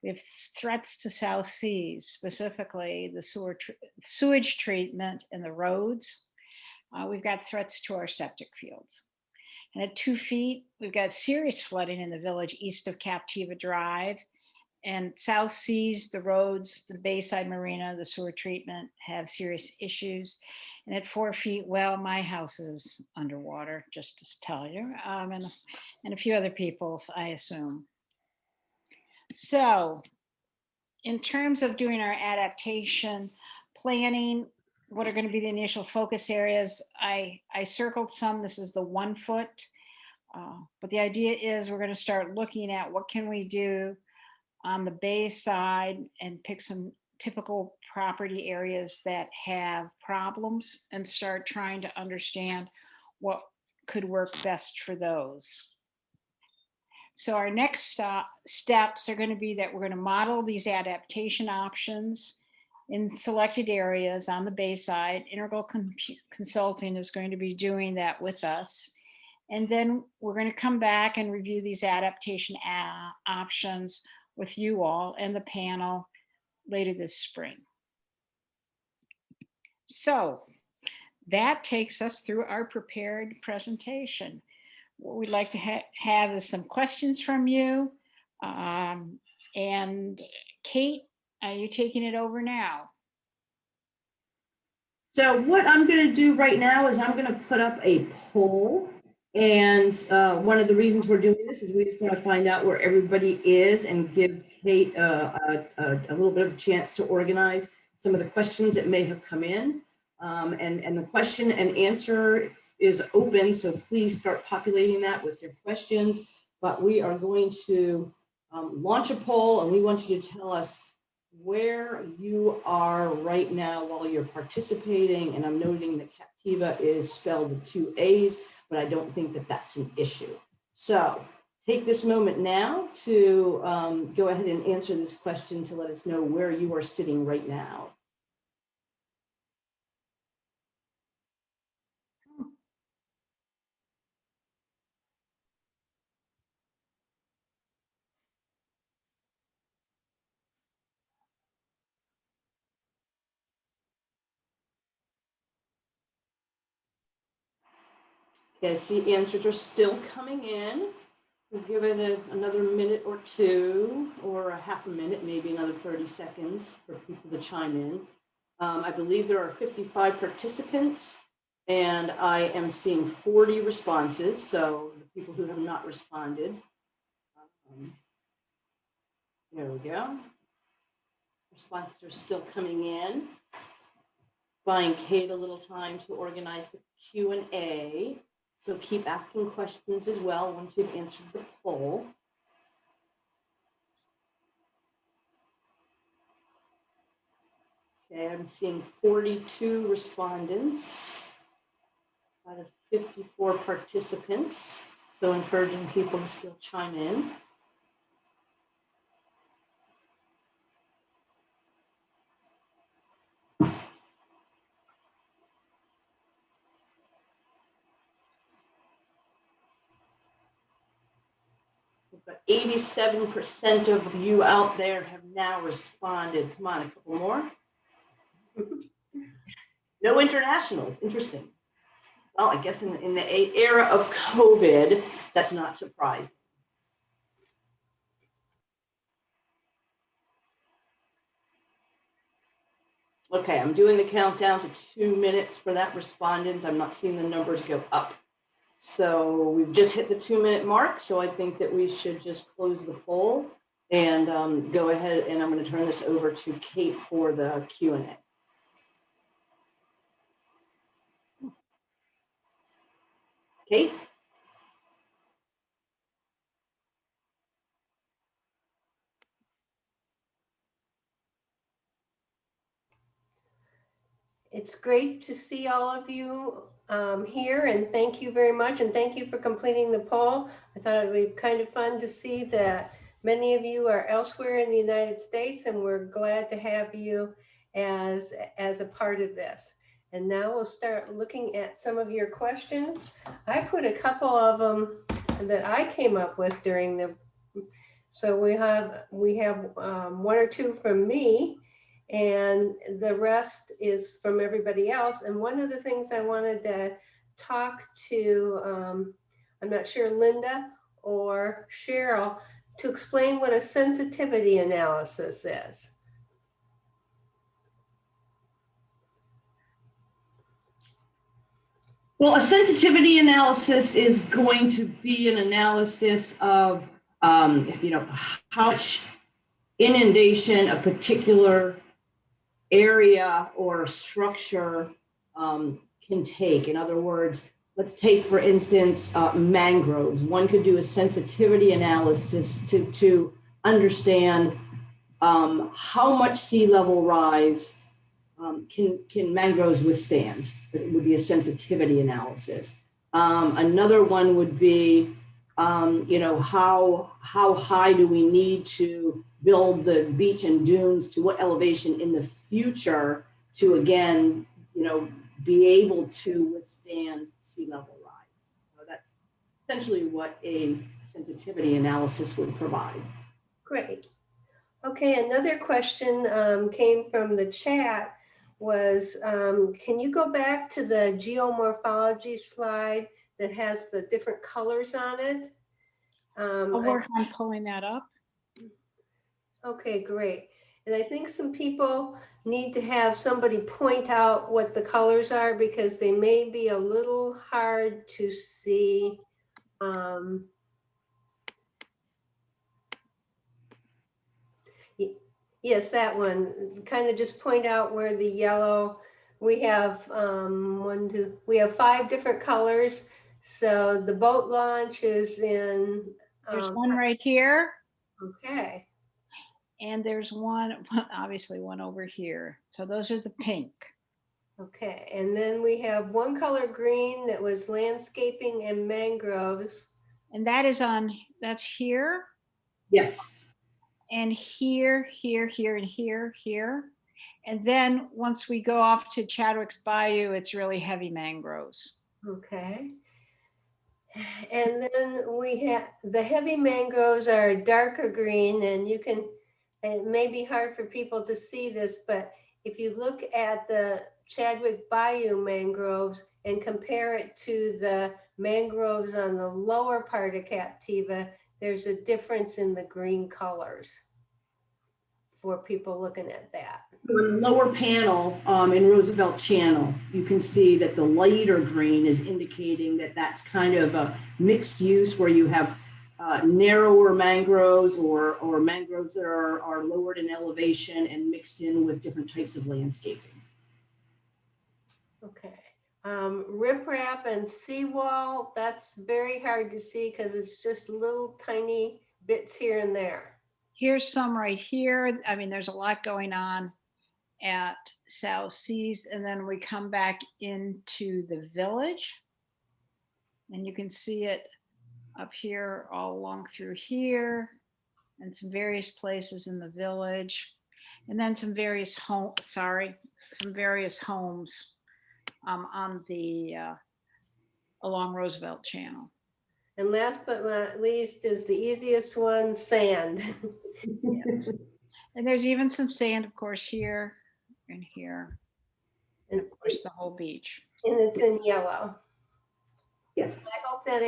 We have threats to South Seas, specifically the sewage treatment and the roads. We've got threats to our septic fields. And at 2 feet, we've got serious flooding in the village east of Captiva Drive. And South Seas, the roads, the Bayside Marina, the sewer treatment have serious issues. And at 4 feet, well, my house is underwater, just to tell you, and a few other people's, I assume. So in terms of doing our adaptation planning, what are going to be the initial focus areas? I circled some. This is the 1 foot. But the idea is we're going to start looking at what can we do on the bay side and pick some typical property areas that have problems and start trying to understand what could work best for those. So our next steps are going to be that we're going to model these adaptation options in selected areas on the Bayside. Integral Consulting is going to be doing that with us. And then we're going to come back and review these adaptation options with you all and the panel later this spring. So that takes us through our prepared presentation. What we'd like to have is some questions from you. And Kate, are you taking it over now? So what I'm going to do right now is I'm going to put up a poll. And one of the reasons we're doing this is we just want to find out where everybody is and give Kate a little bit of a chance to organize some of the questions that may have come in. And the question and answer is open, so please start populating that with your questions. But we are going to launch a poll, and we want you to tell us where you are right now while you're participating. And I'm noting that Captiva is spelled with 2 A's, but I don't think that that's an issue. So take this moment now to go ahead and answer this question to let us know where you are sitting right now. Okay, I see answers are still coming in. We'll give it another minute or two, or a half a minute, maybe another 30 seconds for people to chime in. I believe there are 55 participants, and I am seeing 40 responses. So the people who have not responded. There we go. Responses are still coming in. Buying Kate a little time to organize the Q&A. So keep asking questions as well once you've answered the poll. Okay, I'm seeing 42 respondents out of 54 participants. So encouraging people to still chime in. But 87% of you out there have now responded. Come on, a couple more. No internationals, interesting. Well, I guess in the era of COVID, that's not surprising. Okay, I'm doing the countdown to 2 minutes for that respondent. I'm not seeing the numbers go up. So we've just hit the 2-minute mark. So I think that we should just close the poll and go ahead, and I'm going to turn this over to Kate for the Q&A. Kate? It's great to see all of you here, and thank you very much, and thank you for completing the poll. I thought it would be kind of fun to see that many of you are elsewhere in the United States, and we're glad to have you as a part of this. And now we'll start looking at some of your questions. I put a couple of them that I came up with during the, so we have 1 or 2 from me, and the rest is from everybody else. And one of the things I wanted to talk to, I'm not sure, Linda or Cheryl, to explain what a sensitivity analysis is. Well, a sensitivity analysis is going to be an analysis of, how much inundation a particular area or structure can take. In other words, let's take, for instance, mangroves. One could do a sensitivity analysis to understand how much sea level rise can mangroves withstand. It would be a sensitivity analysis. Another one would be, how high do we need to build the beach and dunes, to what elevation in the future to, again, be able to withstand sea level rise. So that's essentially what a sensitivity analysis would provide. Great. Okay, another question came from the chat was, can you go back to the geomorphology slide that has the different colors on it? I'll work on pulling that up. Okay, great. And I think some people need to have somebody point out what the colors are, because they may be a little hard to see. Yes, that one. Kind of just point out where the yellow, we have we have 5 different colors. So the boat launch is in. There's one right here. Okay. And there's one, obviously one over here. So those are the pink. Okay, and then we have one color green that was landscaping and mangroves. And that's here Yes. and here, here, here, and here, here. And then once we go off to Chadwick's Bayou, it's really heavy mangroves. Okay. And then we have the heavy mangroves are darker green, and you can, it may be hard for people to see this, but if you look at the Chadwick Bayou mangroves and compare it to the mangroves on the lower part of Captiva, there's a difference in the green colors for people looking at that. On the lower panel in Roosevelt Channel, you can see that the lighter green is indicating that that's kind of a mixed use where you have narrower mangroves or mangroves that are lowered in elevation and mixed in with different types of landscaping. Okay. Riprap and seawall, that's very hard to see because it's just little tiny bits here and there. Here's some right here. I mean, there's a lot going on at South Seas, and then we come back into the village, and you can see it up here all along through here, and some various places in the village, and then some various homes on the along Roosevelt Channel. And last but not least is the easiest one, sand. And there's even some sand, of course, here and here, and And of course the whole beach. it's in yellow. Yes. I hope that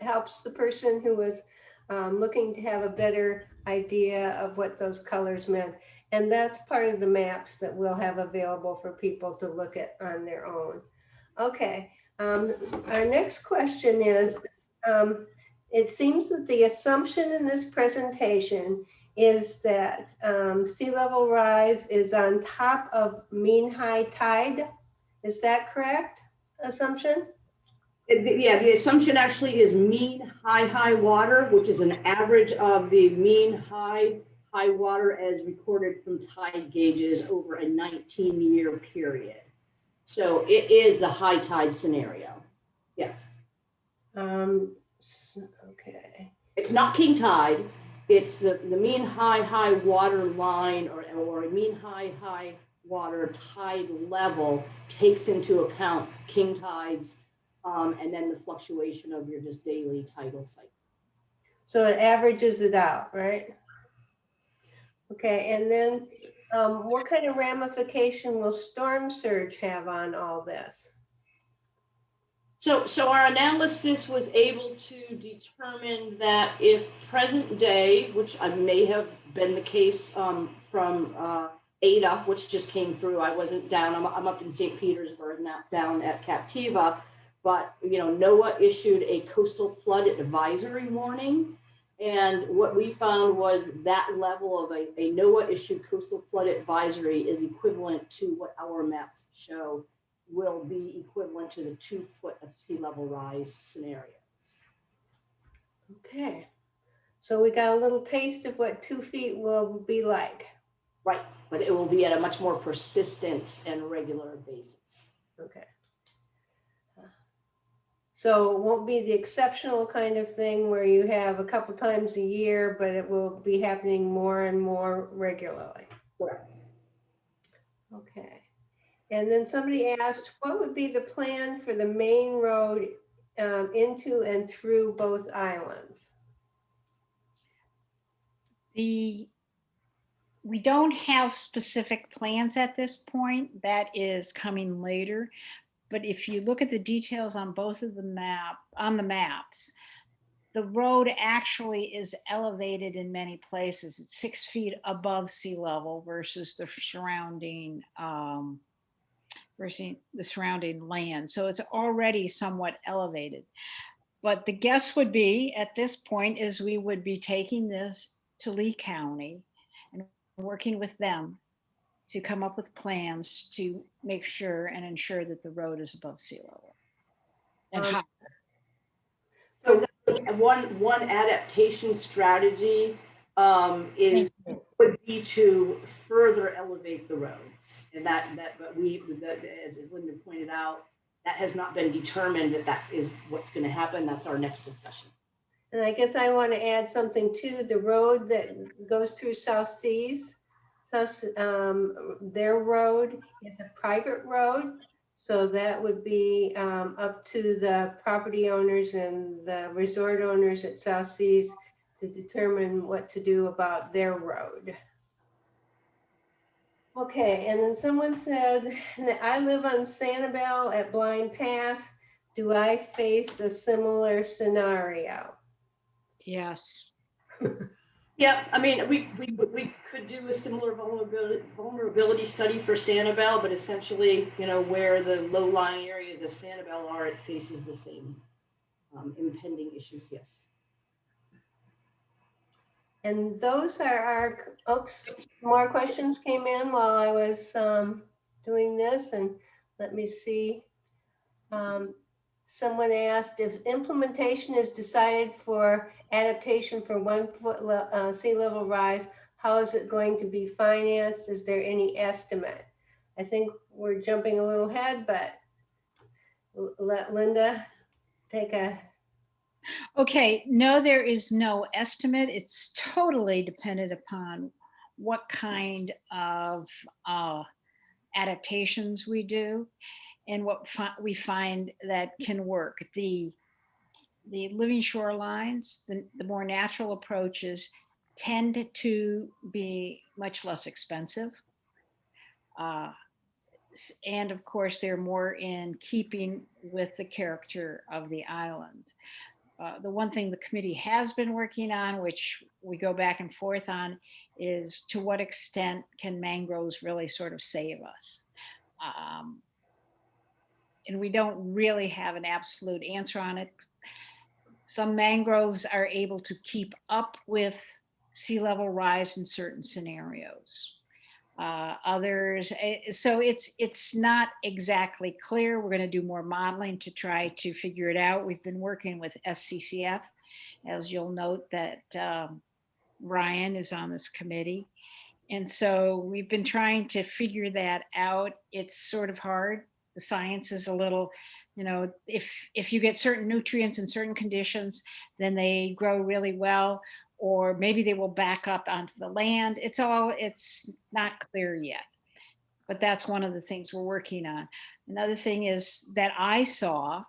helps the person who was looking to have a better idea of what those colors meant. And that's part of the maps that we'll have available for people to look at on their own. Okay, our next question is, it seems that the assumption in this presentation is that sea level rise is on top of mean high tide. Is that correct assumption? Yeah, the assumption actually is mean high water, which is an average of the mean high water as recorded from tide gauges over a 19-year period. So it is the high tide scenario. Yes. Okay. It's not king tide. It's the mean high water line or a mean high water tide level takes into account king tides and then the fluctuation of your just daily tidal cycle. So it averages it out, right? Okay, and then what kind of ramification will storm surge have on all this? So our analysis was able to determine that if present day, which may have been the case from Ada, which just came through, I wasn't down, I'm up in St. Petersburg, not down at Captiva, but NOAA issued a coastal flood advisory warning. And what we found was that level of a NOAA issued coastal flood advisory is equivalent to what our maps show will be equivalent to the 2 foot of sea level rise scenarios. Okay, so we got a little taste of what 2 feet will be like. Right, but it will be at a much more persistent and regular basis. Okay. So it won't be the exceptional kind of thing where you have a couple times a year, but it will be happening more and more regularly. Correct. Okay. And then somebody asked, what would be the plan for the main road into and through both islands? We don't have specific plans at this point. That is coming later. But if you look at the details on both of the maps, the road actually is elevated in many places. It's 6 feet above sea level versus the surrounding land. So it's already somewhat elevated. But the guess would be at this point is we would be taking this to Lee County and working with them to come up with plans to make sure and ensure that the road is above sea level. And So one adaptation strategy is Thank you. would be to further elevate the roads. And but as Linda pointed out, that has not been determined that is what's going to happen. That's our next discussion. And I guess I want to add something to the road that goes through South Seas. Their road is a private road. So that would be up to the property owners and the resort owners at South Seas to determine what to do about their road. Okay, and then someone said that I live on Sanibel at Blind Pass. Do I face a similar scenario? Yes. Yeah, I mean, we could do a similar vulnerability study for Sanibel, but essentially, you know, where the low-lying areas of Sanibel are, it faces the same impending issues, yes. And those are our, oops, more questions came in while I was doing this, and let me see. Someone asked if implementation is decided for adaptation for 1 foot sea level rise, how is it going to be financed? Is there any estimate? I think we're jumping a little ahead, but let Linda take a. Okay, no, there is no estimate. It's totally dependent upon what kind of adaptations we do and what we find that can work. The living shorelines, the more natural approaches tend to be much less expensive. And of course, they're more in keeping with the character of the island. The one thing the committee has been working on, which we go back and forth on, is to what extent can mangroves really sort of save us? And we don't really have an absolute answer on it. Some mangroves are able to keep up with sea level rise in certain scenarios. Others, so it's not exactly clear. We're going to do more modeling to try to figure it out. We've been working with SCCF, as you'll note that Ryan is on this committee. And so we've been trying to figure that out. It's sort of hard. The science is a little, you know, if you get certain nutrients in certain conditions, then they grow really well, or maybe they will back up onto the land. It's not clear yet, but that's one of the things we're working on. Another thing is that I saw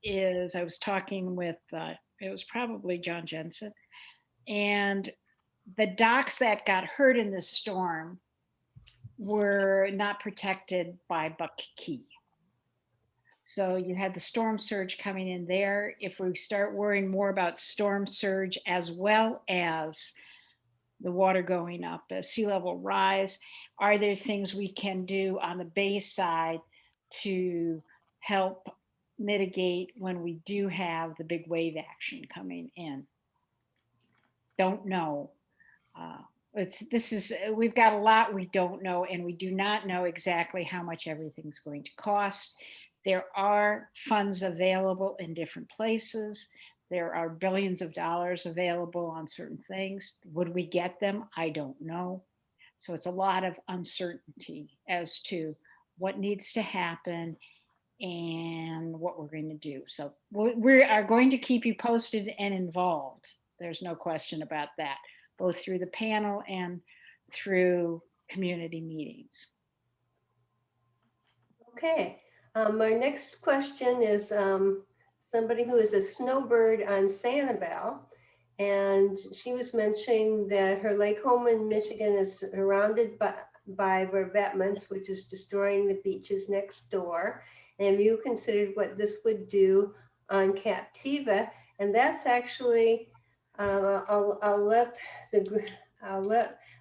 is I was talking with, it was probably John Jensen, and the docks that got hurt in this storm were not protected by Buck Key. So you had the storm surge coming in there. If we start worrying more about storm surge as well as the water going up, as sea level rise, are there things we can do on the bay side to help mitigate when we do have the big wave action coming in? Don't know. We've got a lot we don't know, and we do not know exactly how much everything's going to cost. There are funds available in different places. There are billions of dollars available on certain things. Would we get them? I don't know. So it's a lot of uncertainty as to what needs to happen and what we're going to do. So we are going to keep you posted and involved. There's no question about that, both through the panel and through community meetings. Okay, my next question is somebody who is a snowbird on Sanibel, and she was mentioning that her lake home in Michigan is surrounded by revetments, which is destroying the beaches next door. And have you considered what this would do on Captiva? And that's actually, I'll let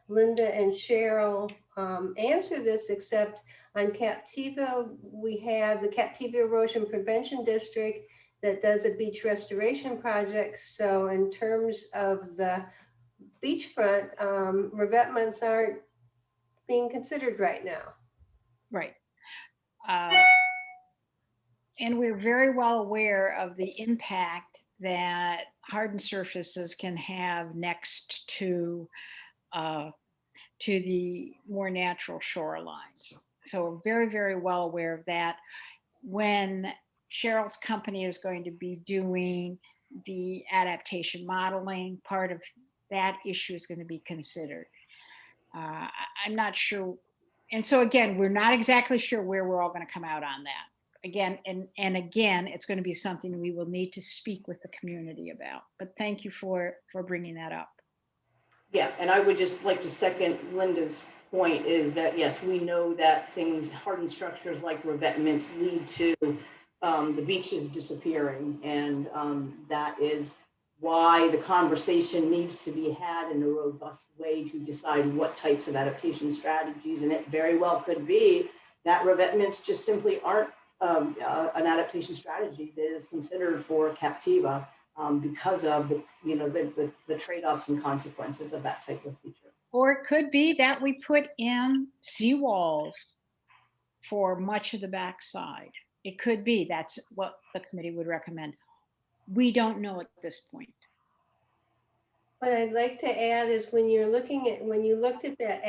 Linda and Cheryl answer this, except on Captiva, we have the Captiva Erosion Prevention District that does a beach restoration project. So in terms of the beachfront, revetments aren't being considered right now. Right. And we're very well aware of the impact that hardened surfaces can have next to the more natural shorelines. So we're very, very well aware of that. When Cheryl's company is going to be doing the adaptation modeling, part of that issue is going to be considered. I'm not sure. And so again, we're not exactly sure where we're all going to come out on that. Again, and again, it's going to be something we will need to speak with the community about. But thank you for bringing that up. Yeah, and I would just like to second Linda's point is that, yes, we know that things, hardened structures like revetments lead to the beaches disappearing. And that is why the conversation needs to be had in a robust way to decide what types of adaptation strategies. And it very well could be that revetments just simply aren't an adaptation strategy that is considered for Captiva. Because of the trade-offs and consequences of that type of feature. Or it could be that we put in seawalls for much of the backside. It could be that's what the committee would recommend. We don't know at this point. What I'd like to add is when you looked at that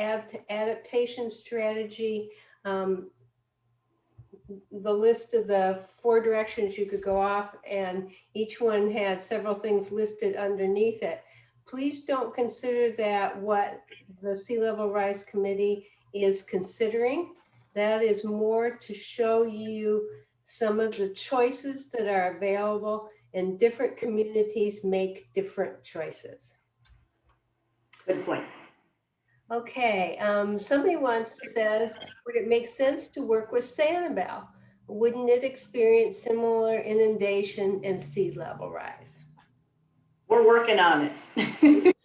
adaptation strategy, the list of the 4 directions you could go off, and each one had several things listed underneath it. Please don't consider that what the Sea Level Rise Committee is considering. That is more to show you some of the choices that are available, and different communities make different choices. Good point. Okay, somebody once says, would it make sense to work with Sanibel? Wouldn't it experience similar inundation and sea level rise? We're working on it.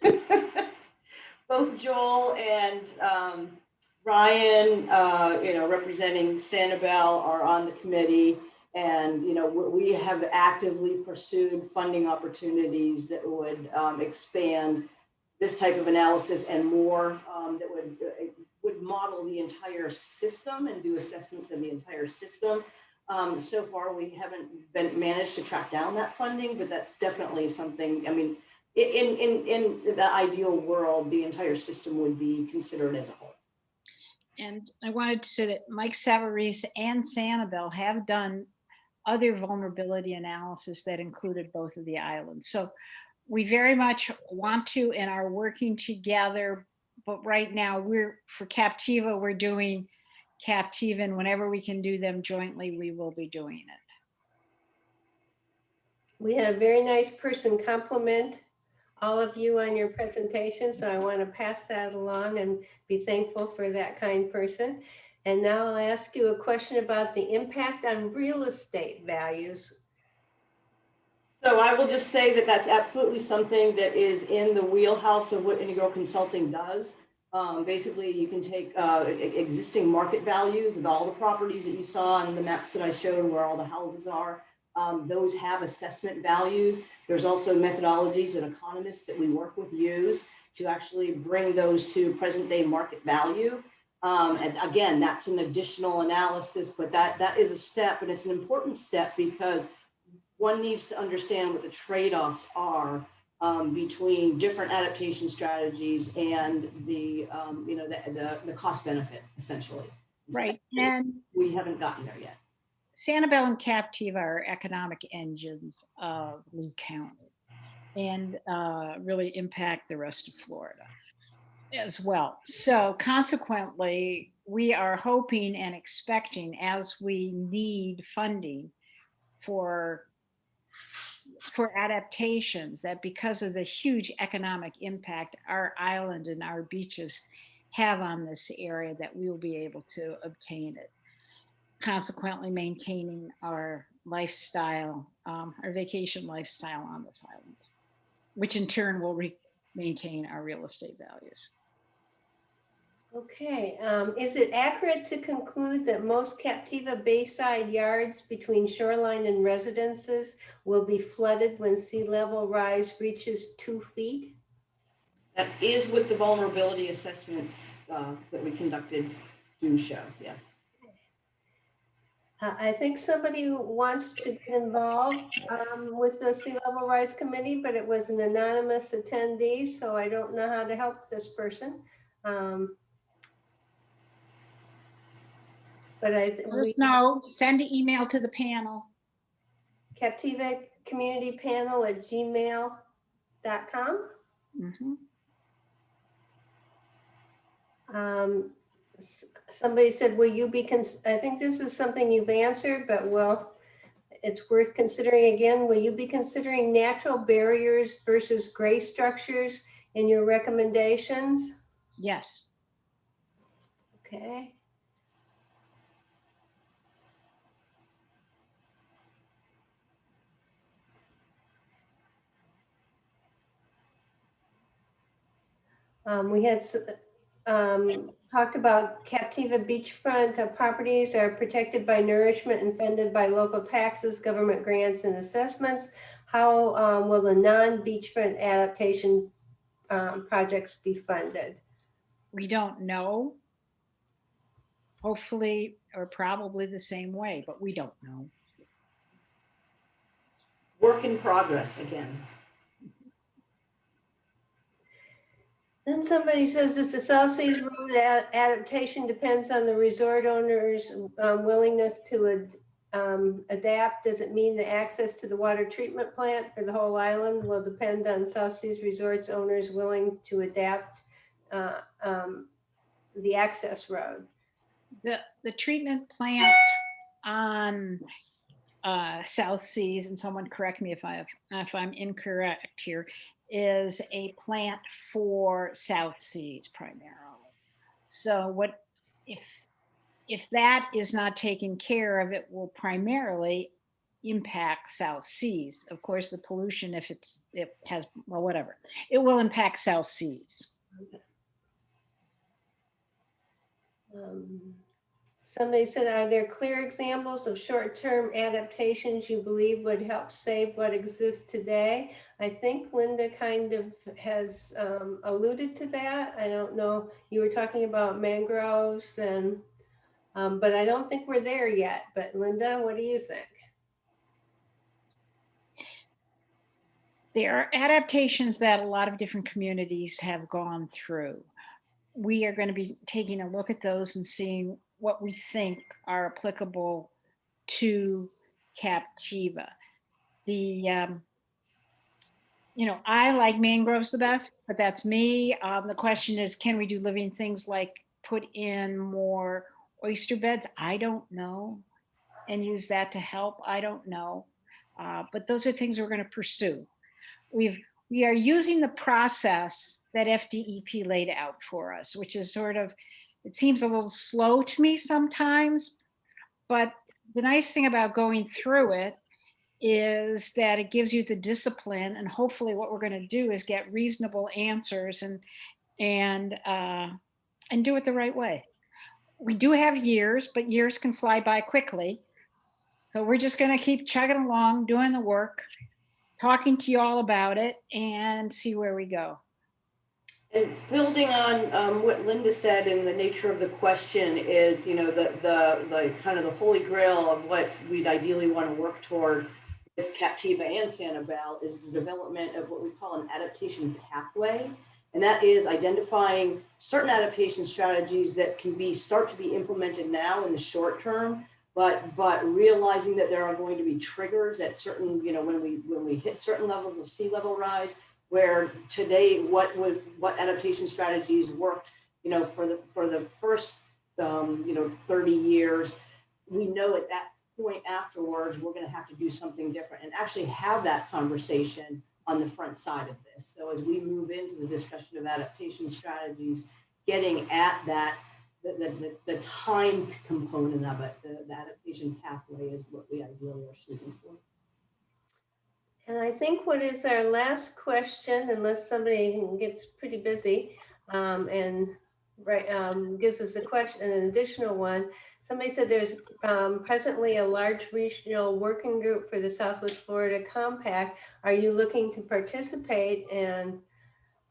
Both Joel and Ryan, representing Sanibel, are on the committee. And, we have actively pursued funding opportunities that would expand this type of analysis and more, that would model the entire system and do assessments of the entire system. So far, we haven't managed to track down that funding, but that's definitely something. I mean, in the ideal world, the entire system would be considered as a whole. And I wanted to say that Mike Savarese and Sanibel have done other vulnerability analysis that included both of the islands. So we very much want to and are working together, but right now for Captiva, we're doing Captiva, and whenever we can do them jointly, we will be doing it. We had a very nice person compliment all of you on your presentation, so I want to pass that along and be thankful for that kind person. And now I'll ask you a question about the impact on real estate values. So I will just say that that's absolutely something that is in the wheelhouse of what Indigo Consulting does. Basically, you can take existing market values of all the properties that you saw on the maps that I showed where all the houses are. Those have assessment values. There's also methodologies that economists that we work with use to actually bring those to present day market value. And again, that's an additional analysis, but that is a step, and it's an important step because one needs to understand what the trade-offs are between different adaptation strategies and the cost benefit, essentially. Right, and we haven't gotten there yet. Sanibel and Captiva are economic engines of Lee County and really impact the rest of Florida as well. So consequently, we are hoping and expecting, as we need funding for adaptations, that because of the huge economic impact our island and our beaches have on this area, that we will be able to obtain it, consequently maintaining our lifestyle, our vacation lifestyle on this island, which in turn will maintain our real estate values. Okay, is it accurate to conclude that most Captiva Bayside yards between shoreline and residences will be flooded when sea level rise reaches 2 feet? That is what the vulnerability assessments that we conducted do show, yes. I think somebody who wants to get involved with the Sea Level Rise Committee, but it was an anonymous attendee, so I don't know how to help this person. But Let us know, send an email to the panel. Captiva Community Panel at gmail.com. Mhm. Somebody said, will you be, I think this is something you've answered, but well, it's worth considering again. Will you be considering natural barriers versus gray structures in your recommendations? Yes. Okay. We had talked about Captiva beachfront properties are protected by nourishment and funded by local taxes, government grants and assessments. How will the non-beachfront adaptation projects be funded? We don't know. Hopefully, or probably the same way, but we don't know. Work in progress again. Then somebody says if the South Seas Road adaptation depends on the resort owner's willingness to adapt, does it mean the access to the water treatment plant for the whole island will depend on South Seas Resorts owners willing to adapt the access road? The treatment plant on South Seas, and someone correct me if I'm incorrect here, is a plant for South Seas primarily. So what if that is not taken care of, it will primarily impact South Seas. Of course, the pollution, if it has, well, whatever, it will impact South Seas. Somebody said, are there clear examples of short-term adaptations you believe would help save what exists today? I think Linda kind of has alluded to that. I don't know, you were talking about mangroves and, but I don't think we're there yet. But Linda, what do you think? There are adaptations that a lot of different communities have gone through. We are going to be taking a look at those and seeing what we think are applicable to Captiva. I like mangroves the best, but that's me. The question is, can we do living things like put in more oyster beds? I don't know. And use that to help? I don't know. But those are things we're going to pursue. We are using the process that FDEP laid out for us, which is sort of, it seems a little slow to me sometimes, but the nice thing about going through it is that it gives you the discipline, and hopefully what we're going to do is get reasonable answers and do it the right way. We do have years, but years can fly by quickly. So we're just going to keep chugging along, doing the work, talking to you all about it, and see where we go. And building on what Linda said, and the nature of the question is, the kind of the holy grail of what we'd ideally want to work toward with Captiva and Sanibel is the development of what we call an adaptation pathway. And that is identifying certain adaptation strategies that can start to be implemented now in the short term, but realizing that there are going to be triggers at certain, when we hit certain levels of sea level rise, where today what adaptation strategies worked, for the first 30 years, we know at that point afterwards we're going to have to do something different and actually have that conversation on the front side of this. So as we move into the discussion of adaptation strategies, getting at that, the time component of it, the adaptation pathway is what we ideally are shooting for. And I think what is our last question, unless somebody gets pretty busy and gives us a question, an additional one. Somebody said there's presently a large regional working group for the Southwest Florida Compact. Are you looking to participate? And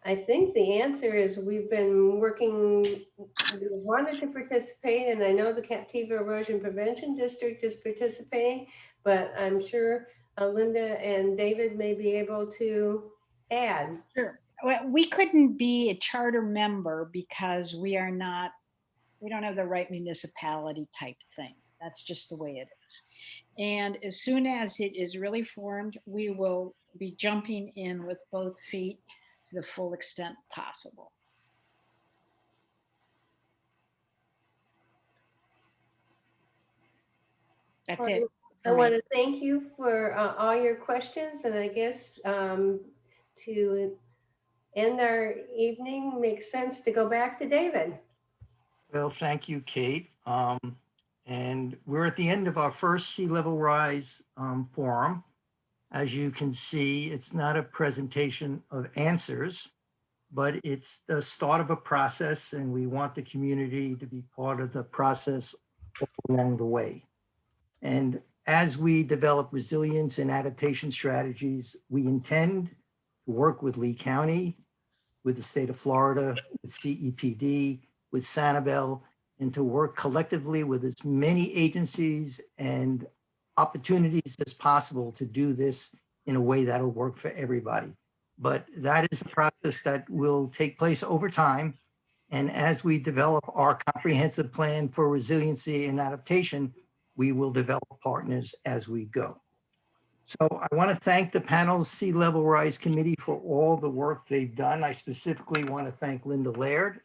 I think the answer is we've been working, we wanted to participate, and I know the Captiva Erosion Prevention District is participating, but I'm sure Linda and David may be able to add. Sure. Well, we couldn't be a charter member because we don't have the right municipality type thing. That's just the way it is. And as soon as it is really formed, we will be jumping in with both feet to the full extent possible. That's it. I want to thank you for all your questions, and I guess to end our evening makes sense to go back to David. Well, thank you, Kate. And we're at the end of our first Sea Level Rise forum. As you can see, it's not a presentation of answers, but it's the start of a process, and we want the community to be part of the process along the way. And as we develop resilience and adaptation strategies, we intend to work with Lee County, with the state of Florida, with CEPD, with Sanibel, and to work collectively with as many agencies and opportunities as possible to do this in a way that'll work for everybody. But that is a process that will take place over time. And as we develop our comprehensive plan for resiliency and adaptation, we will develop partners as we go. So I want to thank the panel's Sea Level Rise Committee for all the work they've done. I specifically want to thank Linda Laird,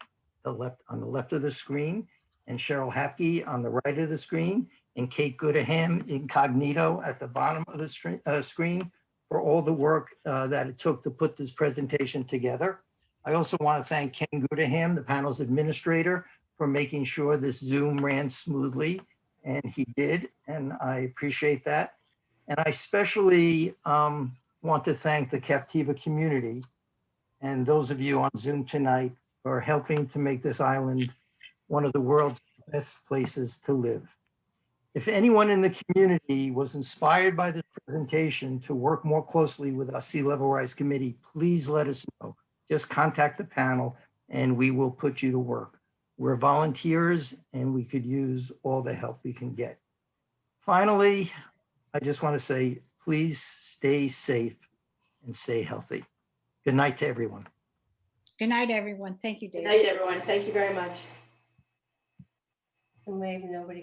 on the left of the screen, and Cheryl Hapke on the right of the screen, and Kate Goodaham incognito at the bottom of the screen for all the work that it took to put this presentation together. I also want to thank Ken Goodaham, the panel's administrator, for making sure this Zoom ran smoothly, and he did, and I appreciate that. And I especially want to thank the Captiva community and those of you on Zoom tonight for helping to make this island one of the world's best places to live. If anyone in the community was inspired by this presentation to work more closely with our Sea Level Rise Committee, please let us know. Just contact the panel and we will put you to work. We're volunteers and we could use all the help we can get. Finally, I just want to say, please stay safe and stay healthy. Good night to everyone. Good night, everyone. Thank you, Good David. night, everyone. Thank you very much. Maybe nobody